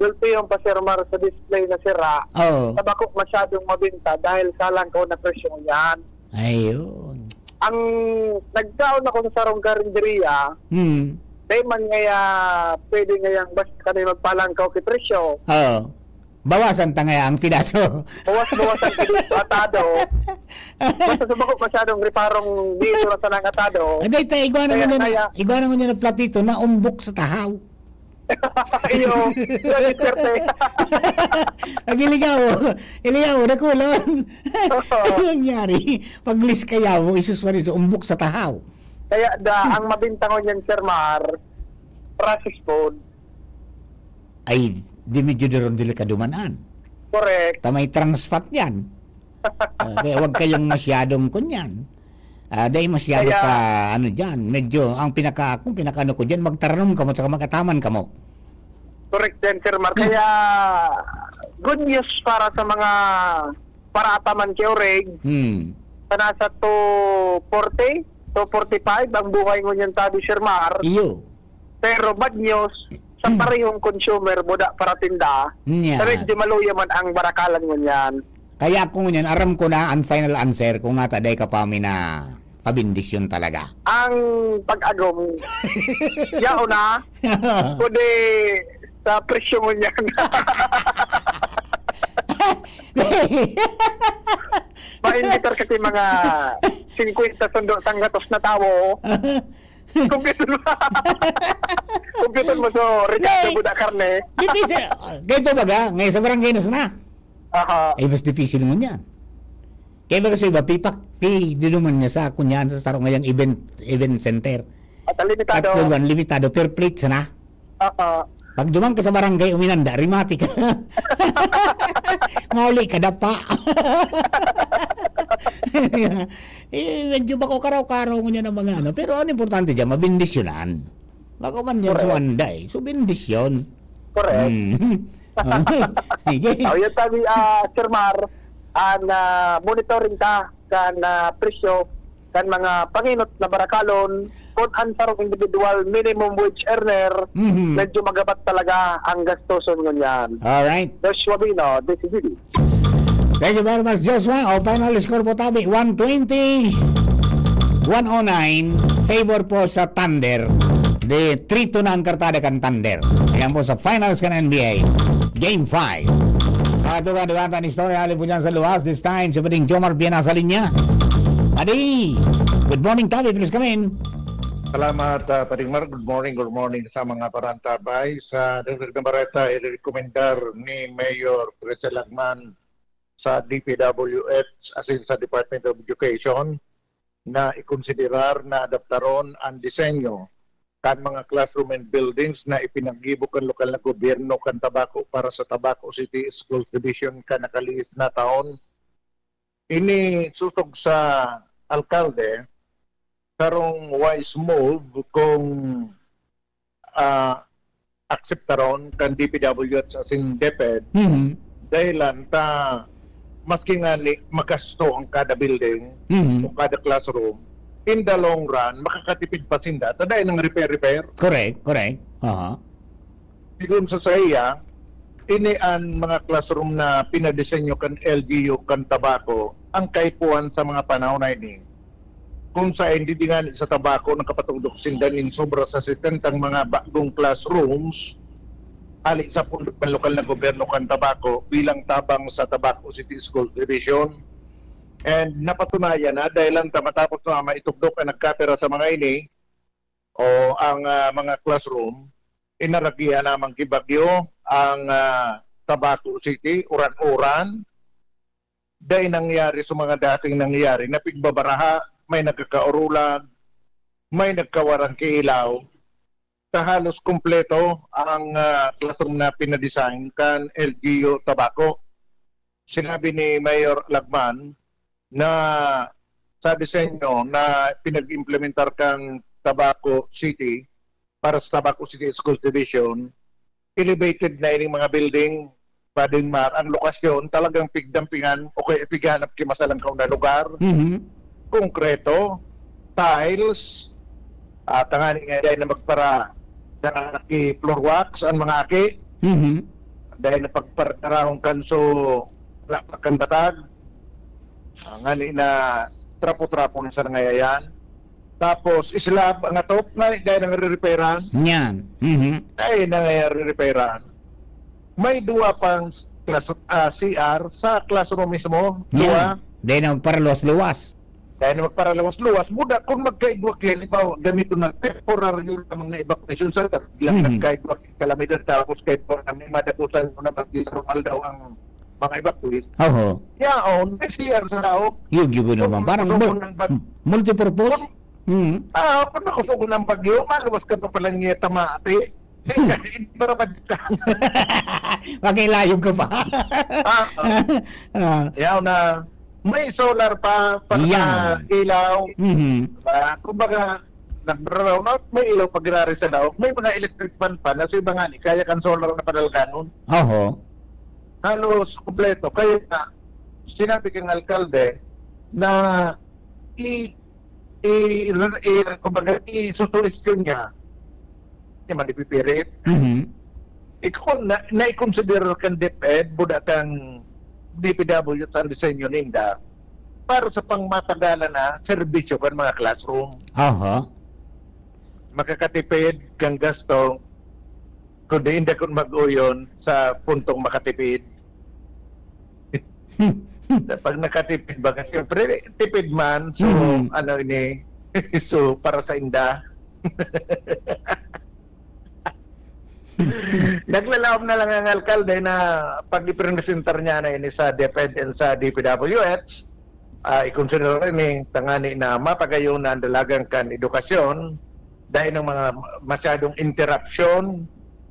S5: gulpi yun pa Sir Mar sa display na sira. Tabako masyadong mabinta dahil salang ko na presyo yan.
S4: Ayun.
S5: Ang nagkaon ako sa sarong karinderiya, dahil man ngaya pwede ngayang basta kami magpalangkaw kay presyo.
S4: Bawasan tangaya ang pidaso.
S5: Bawasan pidaso atado. Basta subako masyadong riparong dito na sa nangatado.
S4: Hindi, iguanan ko niya na platito na umbok sa tahaw.
S5: Iyo,
S4: iligaw, nakulon. Ano nangyari? Pag-list kayaw, isuswari sa umbok sa tahaw.
S5: Kaya ang mabintangon niyan, Sir Mar, processed food.
S4: Ay, di medyo doon dili kadumanan.
S5: Correct.
S4: May trans fat yan. Kaya huwag kayong masyadong kunyan. Dahil masyado
S5: Kaya-
S4: ka, ano dyan, medyo, kung pinaka-ano ko dyan, magtaranom ka mo, saka magataman ka mo.
S5: Correct din, Sir Mar. Kaya, good news para sa mga parataman kayo, Reg. Sa nasa 240, 245 ang buhay ngunyan tabi, Sir Mar.
S4: Iyo.
S5: Pero bad news, sa parehong consumer, buda para tinda,
S4: Nya.
S5: sa Reg di maluya man ang barakalan ngunyan.
S4: Kaya kung yan, aram ko na ang final answer kung nga taday ka pa na pabindisyon talaga.
S5: Ang pag-agom, yao na, kundi sa presyo ngunyan. Maimbitar kasi mga 50 sundo tanggatos na tao. Computer mo so, Ricardo Buda Karne.
S4: Difícil. Ganito baga, ngayon sa barangay na sana.
S5: Aha.
S4: Ay, mas difícil mo yan. Kaya ba kasi iba, di naman niya sa kunyan sa sarong ngayang event center.
S5: At limitado.
S4: At yun, limitado, per plate sana.
S5: Aha.
S4: Pag dumang ka sa barangay, uminanda, rimati ka. Ngauli ka na pa. Medyo bako karaw-karaw mo niya ng mga ano. Pero ano importante dyan, mabindisyonan. Bako man yan sa wanday. So, bindisyon.
S5: Correct.
S4: Sige.
S5: Yung tabi, Sir Mar, monitoring ka kan presyo kan mga panginot na barakalon kung ang sarong individual minimum wage earner, medyo magabat talaga ang gastoson ngunyan.
S4: Alright.
S5: Joshua Bino, DCGD.
S4: Thank you very much, Joshua. O, final score po tabi, 120, 109, favor po sa Thunder. De 3-2 na ang kartada kan Thunder. Ayan po sa finals kan NBA. Game 5. Ito ka, diwata ni Story. Halip po dyan sa luwas. This time, siya pa ding Jomar Biena sa linya. Adi, good morning, Tabi. Please come in.
S15: Salamat, Paring Mar. Good morning sa mga parantabay. Sa Dr. Navarrete, i-recommendar ni Mayor Teresa Lagman sa DPWH as in sa Department of Education na ikonsiderar na adaptaron ang disenyo kan mga classroom and buildings na ipinaggibo kan lokal na gobyerno kan Tabaco para sa Tabaco City School Division kan nakaliis na taon. Ini susog sa alkalde karong wise move kung akseptaron kan DPWH as in DepEd dahilan ta maski nga magasto ang kada building o kada classroom, in the long run, makakatipid pa sinda. Taday ng repair.
S4: Correct.
S15: Sigún sa saya, ini ang mga classroom na pinadesenyo kan LGU kan Tabaco, ang kaipuan sa mga panahon na ini. Kung sa hindi nga sa Tabaco, nakapatugdok sindanin sobra sa 70 mga bagong classrooms, ali sa pundok ng lokal na gobyerno kan Tabaco bilang tabang sa Tabaco City School Division. And napatunayan na dahil lang matapos na maitugdok ang nagkapera sa mga ini o ang mga classroom, inaragihan namang kibagyo ang Tabaco City, uran-uran. Dahil nangyari sa mga dating nangyari na pigbabaraha, may nagkakaurulan, may nagkawarang kiilaw, halos kumpleto ang classroom na pinadesign kan LGU Tabaco. Sinabi ni Mayor Lagman na sa disenyo na pinag-implementar kang Tabaco City para sa Tabaco City School Division, elevated na ining mga building, Pading Mar, ang lokasyon talagang pigdampingan o kaya piganap kimasalang kauna lugar, konkreto, tiles, at ang nga dahil na magpara sa floor wax ang mga aki, dahil na pagpartarahong kanso lapakan batag, nga na trapo-trapo na sa nangayayan. Tapos islab ang atop na dahil nang re-repairan.
S4: Yan.
S15: Dahil nang re-repairan. May dua pang CR sa classroom mismo. Dua.
S4: Dahil na magparaluwas-luwas.
S15: Dahil na magparaluwas-luwas. Muda kung magkaigwak yan, ikaw gamito ng temporary yung mga evacuation center. Bilang nagkaigwak kalamidad tapos kahit po namin madakusan mo na mag-disromal daw ang mga evacuees.
S4: Oo.
S15: Yaon, may CR sa raok.
S4: Yugo naman. Parang multipurpose.
S15: Kung nakusok ng bagyo, malawas ka pa pala niya tamati. Para ka.
S4: Pakilayog ka pa.
S15: Yaw na may solar pa para sa
S4: Yan.
S15: ilaw.
S4: Mhm.
S15: Kumbaga, nag-brown out, may ilaw pag ginari sa daog. May mga electric fan pa na sa iba nga ni, kaya kan solar na padalganon.
S4: Oho.
S15: Halos kompleto. Kaya na, sinabi kang alkalde na kumbaga, isusulisyon niya. Hindi man ipipirit.
S4: Mhm.
S15: Ikaw na-consider kang DepEd, buda kang DPW sa disenyo ninda para sa pangmatagalan na serbisyo kan mga classroom.
S4: Oho.
S15: Makakatipid kang gasto kundi hindi kung mag-uyon sa puntong makatipid. Pag nakatipid ba kasi siyempre tipid man so ano ini so para sa inda. Naglalaom na lang ang alkalde na pag i-presentar niya na ini sa DepEd and sa DPWH, i-consider rin tangani na mapagayon na ang dalagang kan edukasyon dahil ng mga masyadong interruption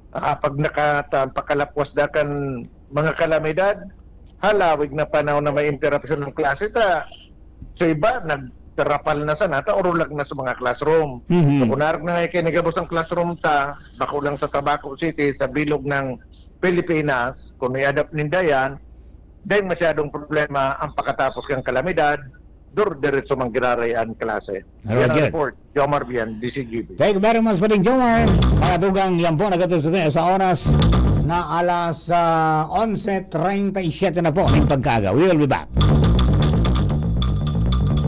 S15: pag nakapakalapwas na kan mga kalamidad, halawig na panahon na may interruption ng klase so iba nagtarapal na sa nata orulag na sa mga classroom. So kunarag na nga kinigabos ng classroom bako lang sa Tabaco City sa bilog ng Pilipinas, kung i-adapt ninda yan, dahil masyadong problema ang pagkatapos ng kalamidad, diretso mang giraray ang klase. Yan ang
S4: Good.
S15: report. Jomar Bian, DCGB.
S4: Thank you very much for Jomar. Pagatugang yan po nagatusto tayo sa oras na alas 11:37 na po ng pagkaga. We will be back.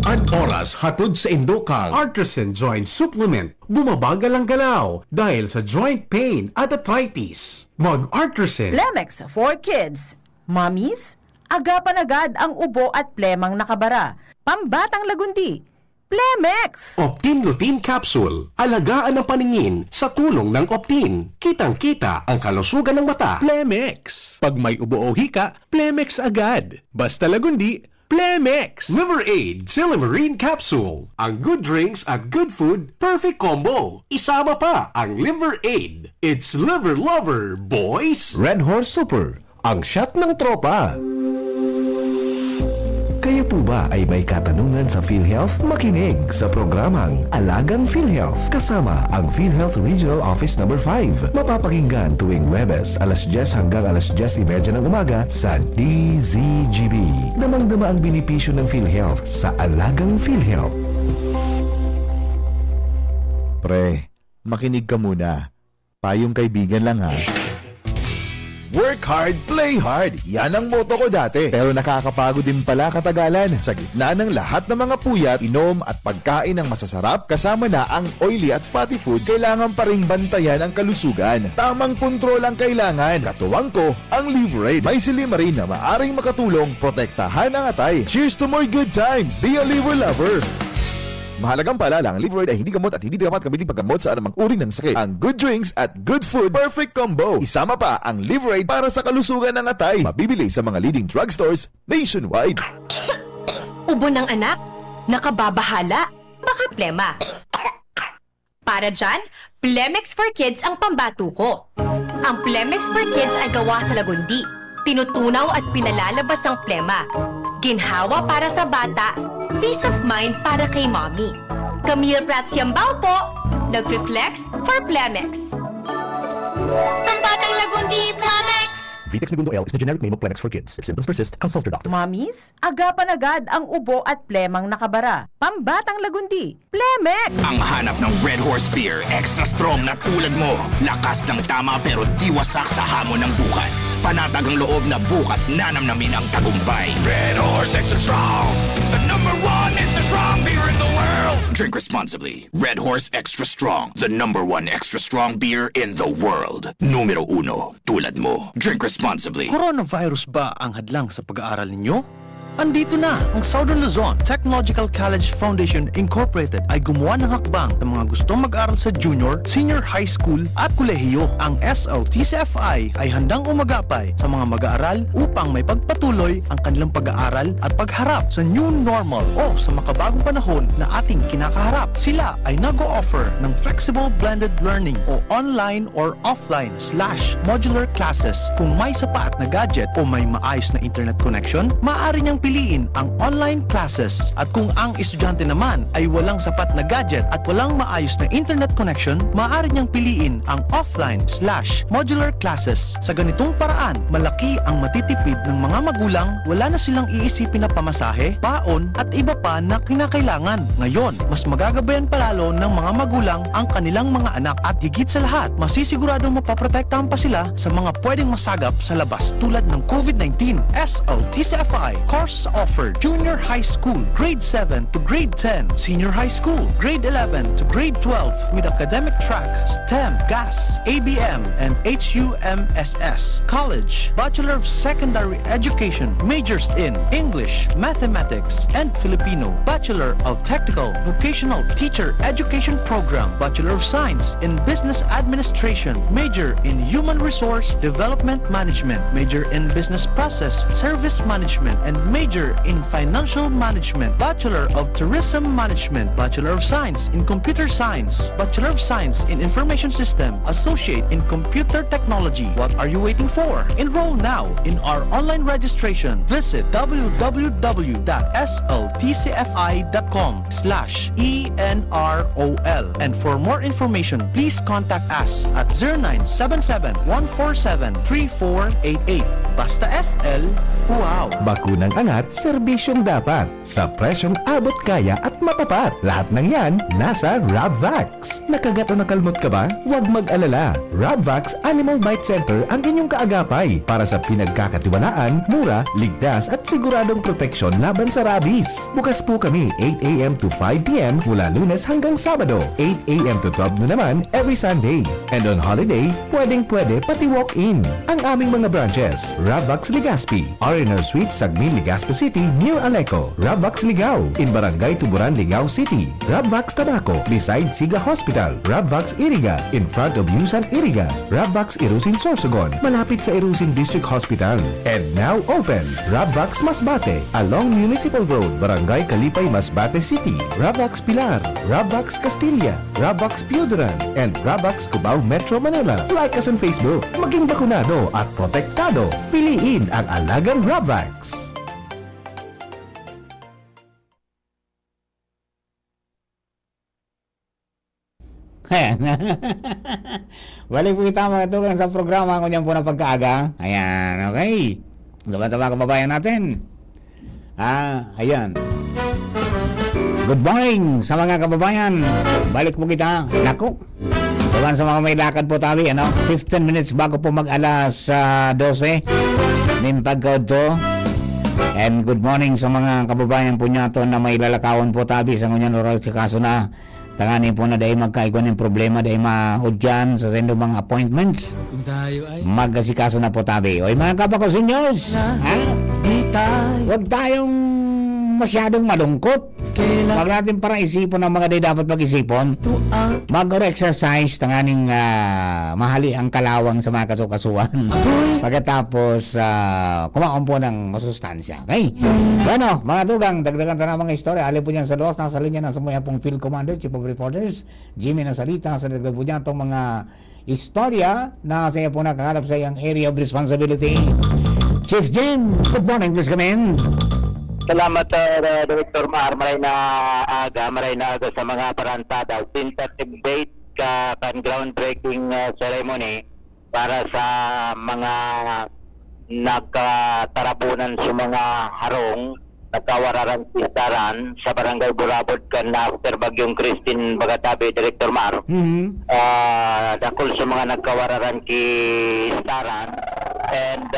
S10: Ang oras hatod sa Indocang Artisan Joint Supplement. Bumabagal ang galaw dahil sa joint pain at arthritis. Mag-Artisan.
S9: Plemex for kids. Mommies, agapan agad ang ubo at plemang nakabara. Pambatang lagundi. Plemex!
S10: Optin Lutein Capsule. Alagaan ang paningin sa tulong ng Optin. Kitang-kita ang kalusugan ng mata.
S3: Plemex. Pag may ubo o hika, Plemex agad. Basta lagundi, Plemex.
S10: Liver Aid Silimarine Capsule. Ang good drinks at good food, perfect combo. Isama pa ang Liver Aid. It's liver lover, boys.
S6: Red Horse Super, ang shot ng tropa. Kayo po ba ay may katanungan sa PhilHealth? Makinig sa programang Alagang PhilHealth kasama ang PhilHealth Regional Office No. 5. Mapapakinggan tuwing Webes alas 10 hanggang alas 10:30 ng umaga sa DZGB. Damang-dama ang benepisyo ng PhilHealth sa Alagang PhilHealth.
S8: Pre, makinig ka muna. Payong kaibigan lang ha. Work hard, play hard. Yan ang motto ko dati. Pero nakakapagod din pala katagalan. Sa gitna ng lahat ng mga puyat, inom at pagkain ng masasarap, kasama na ang oily at fatty foods, kailangan pa ring bantayan ang kalusugan. Tamang kontrol ang kailangan. Katuwang ko, ang Liver Aid. May Silimarine na maaring makatulong, protektahan ang atay. Cheers to more good times. Be a liver lover. Mahalagang paalala, ang Liver Aid ay hindi gamot at hindi dapat gamitin paggamot sa anumang uri ng sakit. Ang good drinks at good food, perfect combo. Isama pa ang Liver Aid para sa kalusugan ng atay. Mabibili sa mga leading drugstores nationwide.
S7: Ubo ng anak? Nakababahala? Baka plema. Para dyan, Plemex for Kids ang pambato ko. Ang Plemex for Kids ay gawa sa lagundi. Tinutunaw at pinalalabas ang plema. Ginhawa para sa bata, peace of mind para kay mommy. Camille Prats Yambao po, nagfi-flex for Plemex. Pambatang lagundi, Plemex!
S8: Vitex Segundo L is the generic name of Plemex for kids. If symptoms persist, consult your doctor.
S9: Mommies, agapan agad ang ubo at plemang nakabara. Pambatang lagundi. Plemex!
S11: Ang hanap ng Red Horse Beer, extra strong na tulad mo. Lakas ng tama pero di wasak sa hamon ng bukas. Panatag ang loob na bukas nanamnamin ang tagumpay. Red Horse Extra Strong, the #1 extra strong beer in the world. Drink responsibly. Red Horse Extra Strong, the #1 extra strong beer in the world. Numero 1, tulad mo. Drink responsibly.
S16: Coronavirus ba ang hadlang sa pag-aaral ninyo? Andito na ang Southern Luzon Technological College Foundation Incorporated ay gumawa ng hakbang ng mga gustong mag-aral sa junior, senior high school at kolehiyo. Ang SLTCFI ay handang umagapay sa mga mag-aaral upang may pagpatuloy ang kanilang pag-aaral at pagharap sa new normal o sa makabagong panahon na ating kinakaharap. Sila ay nag-o-offer ng flexible blended learning o online or offline/modular classes. Kung may sapat na gadget o may maayos na internet connection, maaari niyang piliin ang online classes. At kung ang estudyante naman ay walang sapat na gadget at walang maayos na internet connection, maaari niyang piliin ang offline/modular classes. Sa ganitong paraan, malaki ang matitipid ng mga magulang, wala na silang iisipin na pamasahe, baon at iba pa na kinakailangan. Ngayon, mas magagabayan palalo ng mga magulang ang kanilang mga anak at higit sa lahat, masisiguradong mapaprotektahan pa sila sa mga pwedeng masagap sa labas tulad ng COVID-19. SLTCFI course offered Junior High School, Grade 7 to Grade 10, Senior High School, Grade 11 to Grade 12 with academic track, STEM, GAS, ABM, and HUMSS. College, Bachelor of Secondary Education, majors in English, Mathematics, and Filipino. Bachelor of Technical Vocational Teacher Education Program, Bachelor of Science in Business Administration, major in Human Resource Development Management, major in Business Process Service Management, and major in Financial Management, Bachelor of Tourism Management, Bachelor of Science in Computer Science, Bachelor of Science in Information System, Associate in Computer Technology. What are you waiting for? Enroll now in our online registration. Visit www.sltcfi.com/ENROL. And for more information, please contact us at 0977-147-3488. Basta SL, wow!
S3: Bakunang angat, serbisyong dapat. Sa presyong abot kaya at matapat. Lahat ng yan, nasa Rabvax. Nakagat o nakalmot ka ba? Huwag mag-alala. Rabvax Animal Bite Center ang inyong kaagapay para sa pinagkakatiwalaan, mura, ligtas at siguradong proteksyon laban sa rabies. Bukas po kami 8 a.m. to 5 p.m. mula Lunes hanggang Sabado, 8 a.m. to 12 noon naman every Sunday. And on holiday, pwedeng-pwede pati walk-in. Ang aming mga branches, Rabvax Legazpi, R&R Suite, Sagmi, Legazpi City, near Aleco. Rabvax Ligao, in Barangay Tuburan, Ligao City. Rabvax Tabaco, beside Siga Hospital. Rabvax Iriga, in front of Yusan Iriga. Rabvax Irusin Sorsogon, malapit sa Irusin District Hospital. And now open, Rabvax Masbate, along Municipal Road, Barangay Kalipay, Masbate City. Rabvax Pilar, Rabvax Castilla, Rabvax Piudaran, and Rabvax Cubao Metro Manila. Like us on Facebook, maging bakunado at protektado. Piliin ang alagang Rabvax.
S4: Ayan. Balik po kita mga tugang sa programa ko niyan po na pagkaaga. Ayan, okay. Diba mga kababayan natin? Ayan. Good morning sa mga kababayan. Balik po kita. Naku. Diba sa mga may lakad po tabi, 15 minutes bago po mag-alas 12. Nimpagkod to. And good morning sa mga kababayan po niya to na may lalakawan po tabi sa ngunyan oral si kaso na tanganin po na dahil magkaikon ng problema dahil maudyan sa sendo mga appointments.
S13: Kung tayo ay
S4: Magkasikaso na po tabi. Oy mga kapakosinyos, huwag tayong masyadong malungkot. Huwag natin parang isipon ang mga day dapat mag-isipon. Mag-exercise, tanganing mahali ang kalawang sa mga kasukasuan. Pagkatapos kumaon po ng masustansya. Okay? Bueno, mga tugang, dagdagan na mga istorya. Alin po niyan sa Los, nasa linya ng sumuya pong Field Commander, Chief of Reporters, Jimmy Nasalita, sa dagdag po niyan itong mga istorya na sa iyo po nakakalap sa iyong area of responsibility. Chief Jim, good morning, please come in.
S5: Salamat, Director Mar. Maray na aga sa mga parantada. Tentative date kan groundbreaking ceremony para sa mga nagkatarabunan sa mga harong, nagkawararan sistaran sa Barangay Burabod kan after Bagyong Christine Bagatabi, Director Mar. Dakol sa mga nagkawararan kistaran and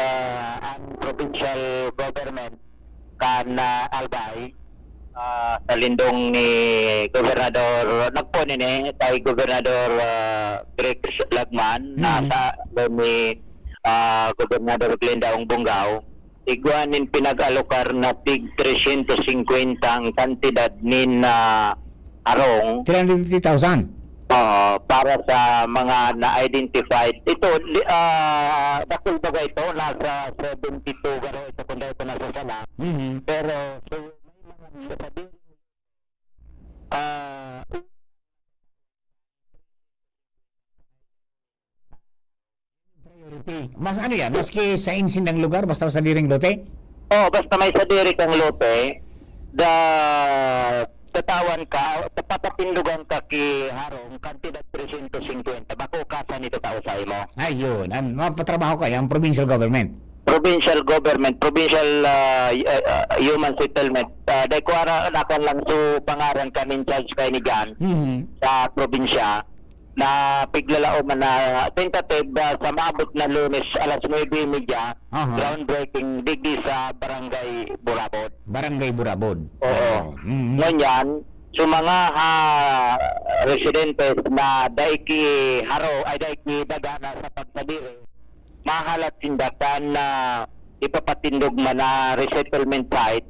S5: ang provincial government kan Albay sa lindong ni Gobernador nagpo ni kay Gobernador Greg Lagman nasa ni Gobernador Glenda Ongbongao iguanin pinag-alokar na tig 350 ang kantidad nin arong
S4: 350,000
S5: para sa mga na-identified. Ito, dakol baga ito, nasa 72 garo ito kung ito nasa sala. Pero, so, may mga sabi,
S4: mas ano yan, maski sa insin ng lugar, basta sa liring lote?
S5: Oh, basta may sadiri kang lote, tatawan ka, papapindugan ka ki harong, kantidad 350. Bako kasa nito tao sa imo.
S4: Ayun, mapatrabaho kayo ang provincial government.
S5: Provincial government, provincial human settlement. Dahil ko nakan lang so pangaran kami charge kay ni Jan sa probinsya na piglalao man na tentative sa maabot na Lunes alas 9:30 groundbreaking digdi sa Barangay Burabod.
S4: Barangay Burabod.
S5: Oo. Nganyan, so mga residentes na daiki haro ay daiki dagana sa pagsadiri, mahalat tindakan na ipapatindog man na resettlement site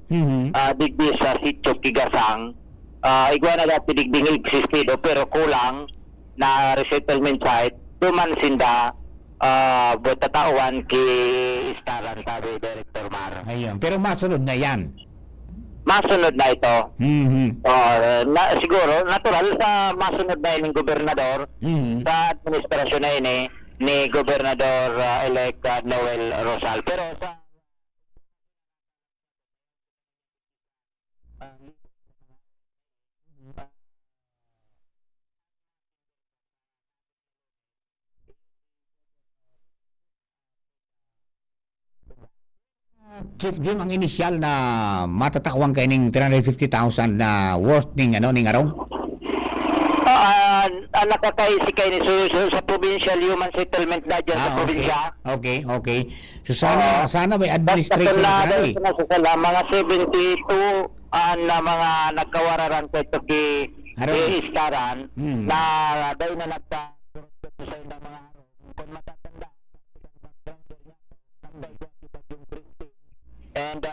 S5: digdi sa Sitio Kigasang. Igwa na dati digding existido pero kulang na resettlement site duman sinda tatawan ki istaran sabi Director Mar.
S4: Ayun, pero masunod na yan.
S5: Masunod na ito. Siguro natural sa masunod na yung gobernador sa administrasyon na ini ni Gobernador elect Noel Rosal. Pero sa
S4: Chief Jim, ang inisyal na matatakwan kayo ng 350,000 na worth ning arong?
S5: nakakaisi kayo ni sa provincial human settlement na dyan sa probinsya.
S4: Okay. So sana may administration na kami.
S5: Mga 72 na mga nagkawararan sa ito istaran na dahil na nagka sa mga araw. Kung matatanda, and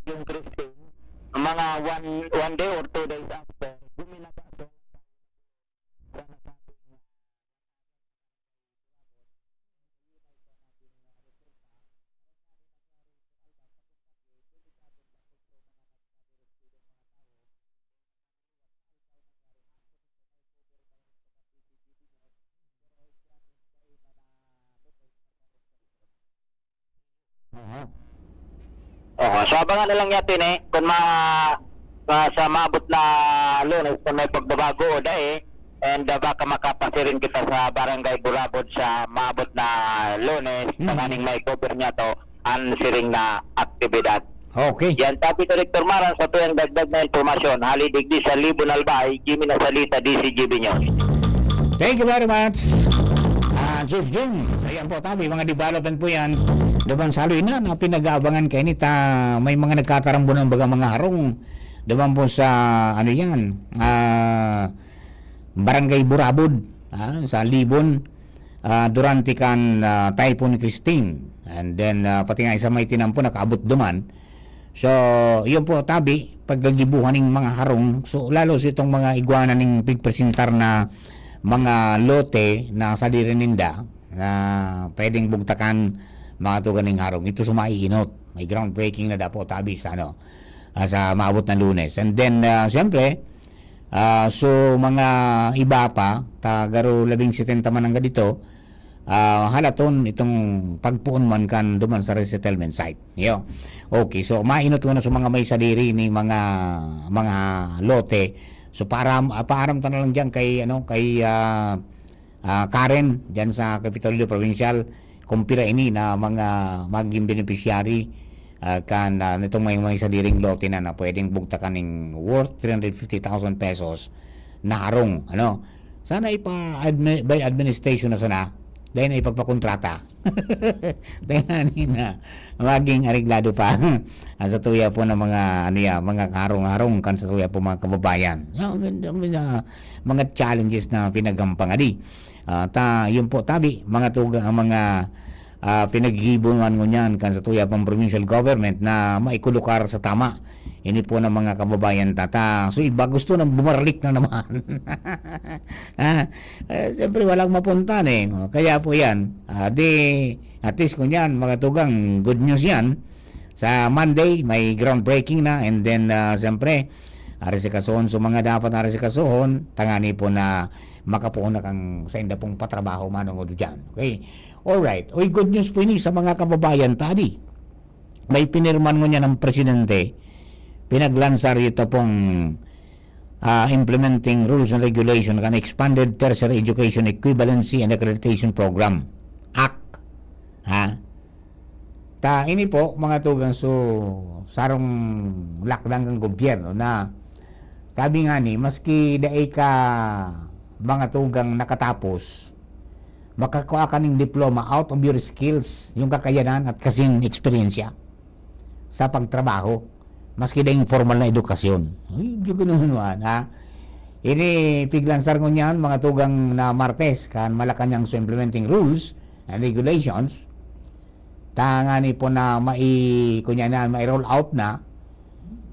S5: yung Christine, mga one day or 2 days after, guminaba ito. So abangan na lang natin kung sa maabot na Lunes kung may pagbabago o and baka makapasirin kita sa Barangay Burabod sa maabot na Lunes tanganing may cover niya to ang siring na aktibidad.
S4: Okay.
S5: Yan sabi Director Maran sa tuyang dagdag na informasyon halidigdi sa Libon Albay, Jimmy Nasalita, DCGB News.
S4: Thank you very much. Chief Jim, ayan po tabi, mga development po yan. Daban saloy na pinag-aabangan kayo nita, may mga nagkatarambo ng mga harong. Daban po sa, Barangay Burabod, sa Libon, durante kan Typhoon Christine. And then, pati nga isa may tinampo, nakaabot duman. So, yun po tabi, paggagibuhan ng mga harong, so lalo sa itong mga iguana ng pigpresentar na mga lote na sa dirininda na pwedeng bugtakan mga tuganing harong. Ito sumaiinot. May groundbreaking na dapo tabi sa sa maabot na Lunes. And then siyempre so mga iba pa tagaro 17 man nga dito halaton itong pagpuon man kan duman sa resettlement site. Yo. Okay, so mainot ko na sa mga may sadiri ni mga lote. So paaram ta na lang diyan kay Karen diyan sa Kapitolyo Provincial kumpira ini na mga maging beneficiary kan nitong may sadiring lote na pwedeng bugtakan ng worth 350,000 pesos na harong sana by administration na sana dahil na ipagpakontrata dahil na maging areglado pa sa tuya po ng mga harong-harong kan sa tuya po mga kababayan mga challenges na pinagampang yun po tabi mga pinaghibunan mo niyan kan sa tuya pang provincial government na maikulukar sa tama ini po ng mga kababayan so iba gusto nang bumarlik na naman siyempre walang mapuntan kaya po yan at least kung yan mga tugang good news yan sa Monday may groundbreaking na and then siyempre arisikasohon so mga dapat arisikasohon tangani po na makapuon na kang sa inda pong patrabaho manungod dyan. Okay, alright. Good news po ini sa mga kababayan tadi may pinirman mo niya ng presidente, pinaglansar ito pong implementing rules and regulation kan Expanded Tertiary Education Equivalency and Accreditation Program Act. Ini po mga tugang sarong lakdang ng gobyerno na sabi nga ni maski daay ka mga tugang nakatapos makakuha ka ng diploma out of your skills, yung kakayanan at kasing eksperyensya sa pagtrabaho maski daing formal na edukasyon. Ay, di ko naman ini piglansar ko niyan mga tugang na Martes kan Malacanang so implementing rules and regulations tangani po na mai-roll out na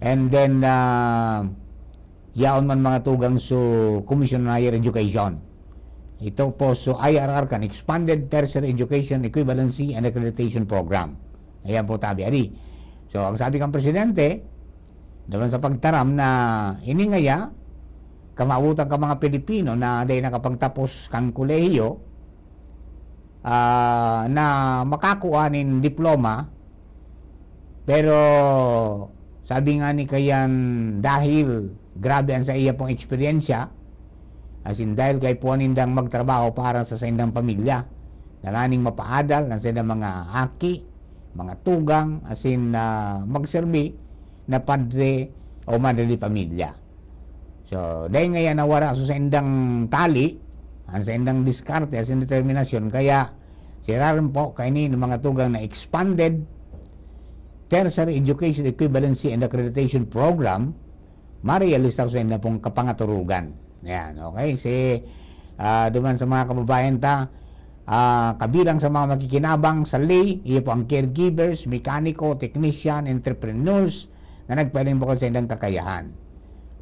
S4: and then yaon man mga tugang so Commission on Higher Education. Ito po so IRR kan Expanded Tertiary Education Equivalency and Accreditation Program. Ayan po tabi ari. So ang sabi kang presidente naman sa pagtaram na iningaya kamautan ka mga Pilipino na day nakapagtapos kang kolehiyo na makakuhanin diploma pero sabi nga ni kayan dahil grabe ang sa iya pong eksperyensya as in dahil kay po nindang magtrabaho para sa indang pamilya nanganing mapaadal ng sa mga aki mga tugang as in magserbi na padre o madre di pamilya. So dahil ngayon nawara sa indang tali ang sa indang diskarte as in determinasyon kaya siraran po kainin ng mga tugang na Expanded Tertiary Education Equivalency and Accreditation Program marialista sa indang pong kapangaturugan. Yan, okay? Duman sa mga kababayan kabilang sa mga makikinabang sa lay, iyo po ang caregivers, mekaniko, technician, entrepreneurs na nagpwedeng bukod sa indang kakayahan.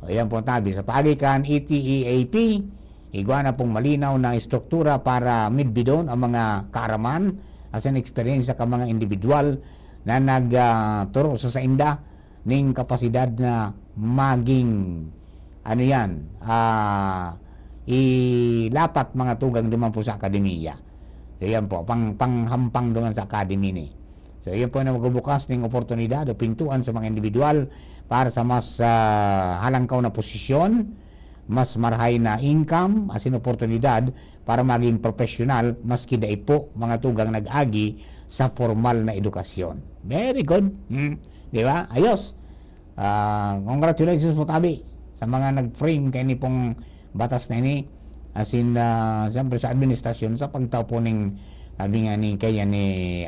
S4: O yan po tabi sa pagikan ETEAP, igwa na pong malinaw na struktura para midbidon ang mga kaaraman as an experience sa mga individual na nagturo sa inda ning kapasidad na maging ilapat mga tugang duman po sa akademiya. So yan po, panghampang duman sa academy ni. So yan po na magbubukas ng oportunidad o pintuan sa mga individual para sa mas halangkaw na posisyon, mas marahay na income, as in oportunidad para maging professional maski dahi po mga tugang nag-agi sa formal na edukasyon. Very good. Di ba? Ayos. Congratulations po tabi sa mga nag-frame kay ni pong batas na ini as in siyempre sa administrasyon sa pagtao po ng sabi nga ni kaya ni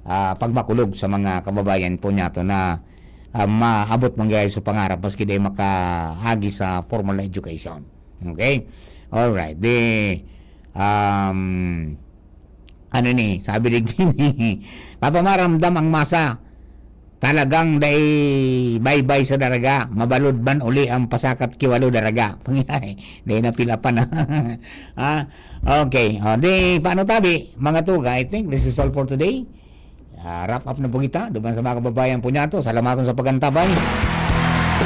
S4: pagbakulog sa mga kababayan po niya to na maabot mangyayari sa pangarap maski dahi makahagi sa formal na education. Okay? Alright. Sabi din papamaramdam ang masa talagang day bye-bye sa daraga mabalod man uli ang pasakat kiwalo daraga pangyay day na pila pa na okay paano tabi mga tuga. I think this is all for today. Wrap up na po kita duman sa mga kababayan po niya to. Salamaton sa pagantabay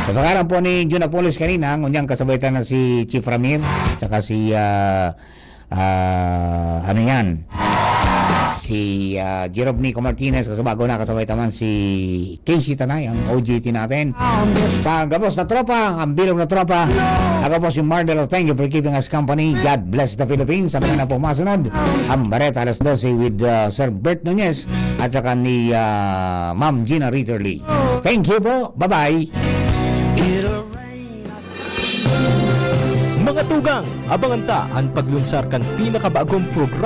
S4: sa pangalan po ni Jun Apolis kanina ngunyang kasabaytan na si Chief Ramir saka si si Jerome Nico Martinez kasabago na kasabay taman si Casey Tanay ang OJT natin pagkapos na tropa ang bilog na tropa ako po si Mardel. Thank you for keeping us company. God bless the Philippines. Sa mga na po masunod ang Bareta alas 12 with Sir Bert Nunez at saka ni Ma'am Gina Ritterly. Thank you po. Bye bye.
S3: Mga tugang, abangan ta ang paglunsar kan pinakabagong programa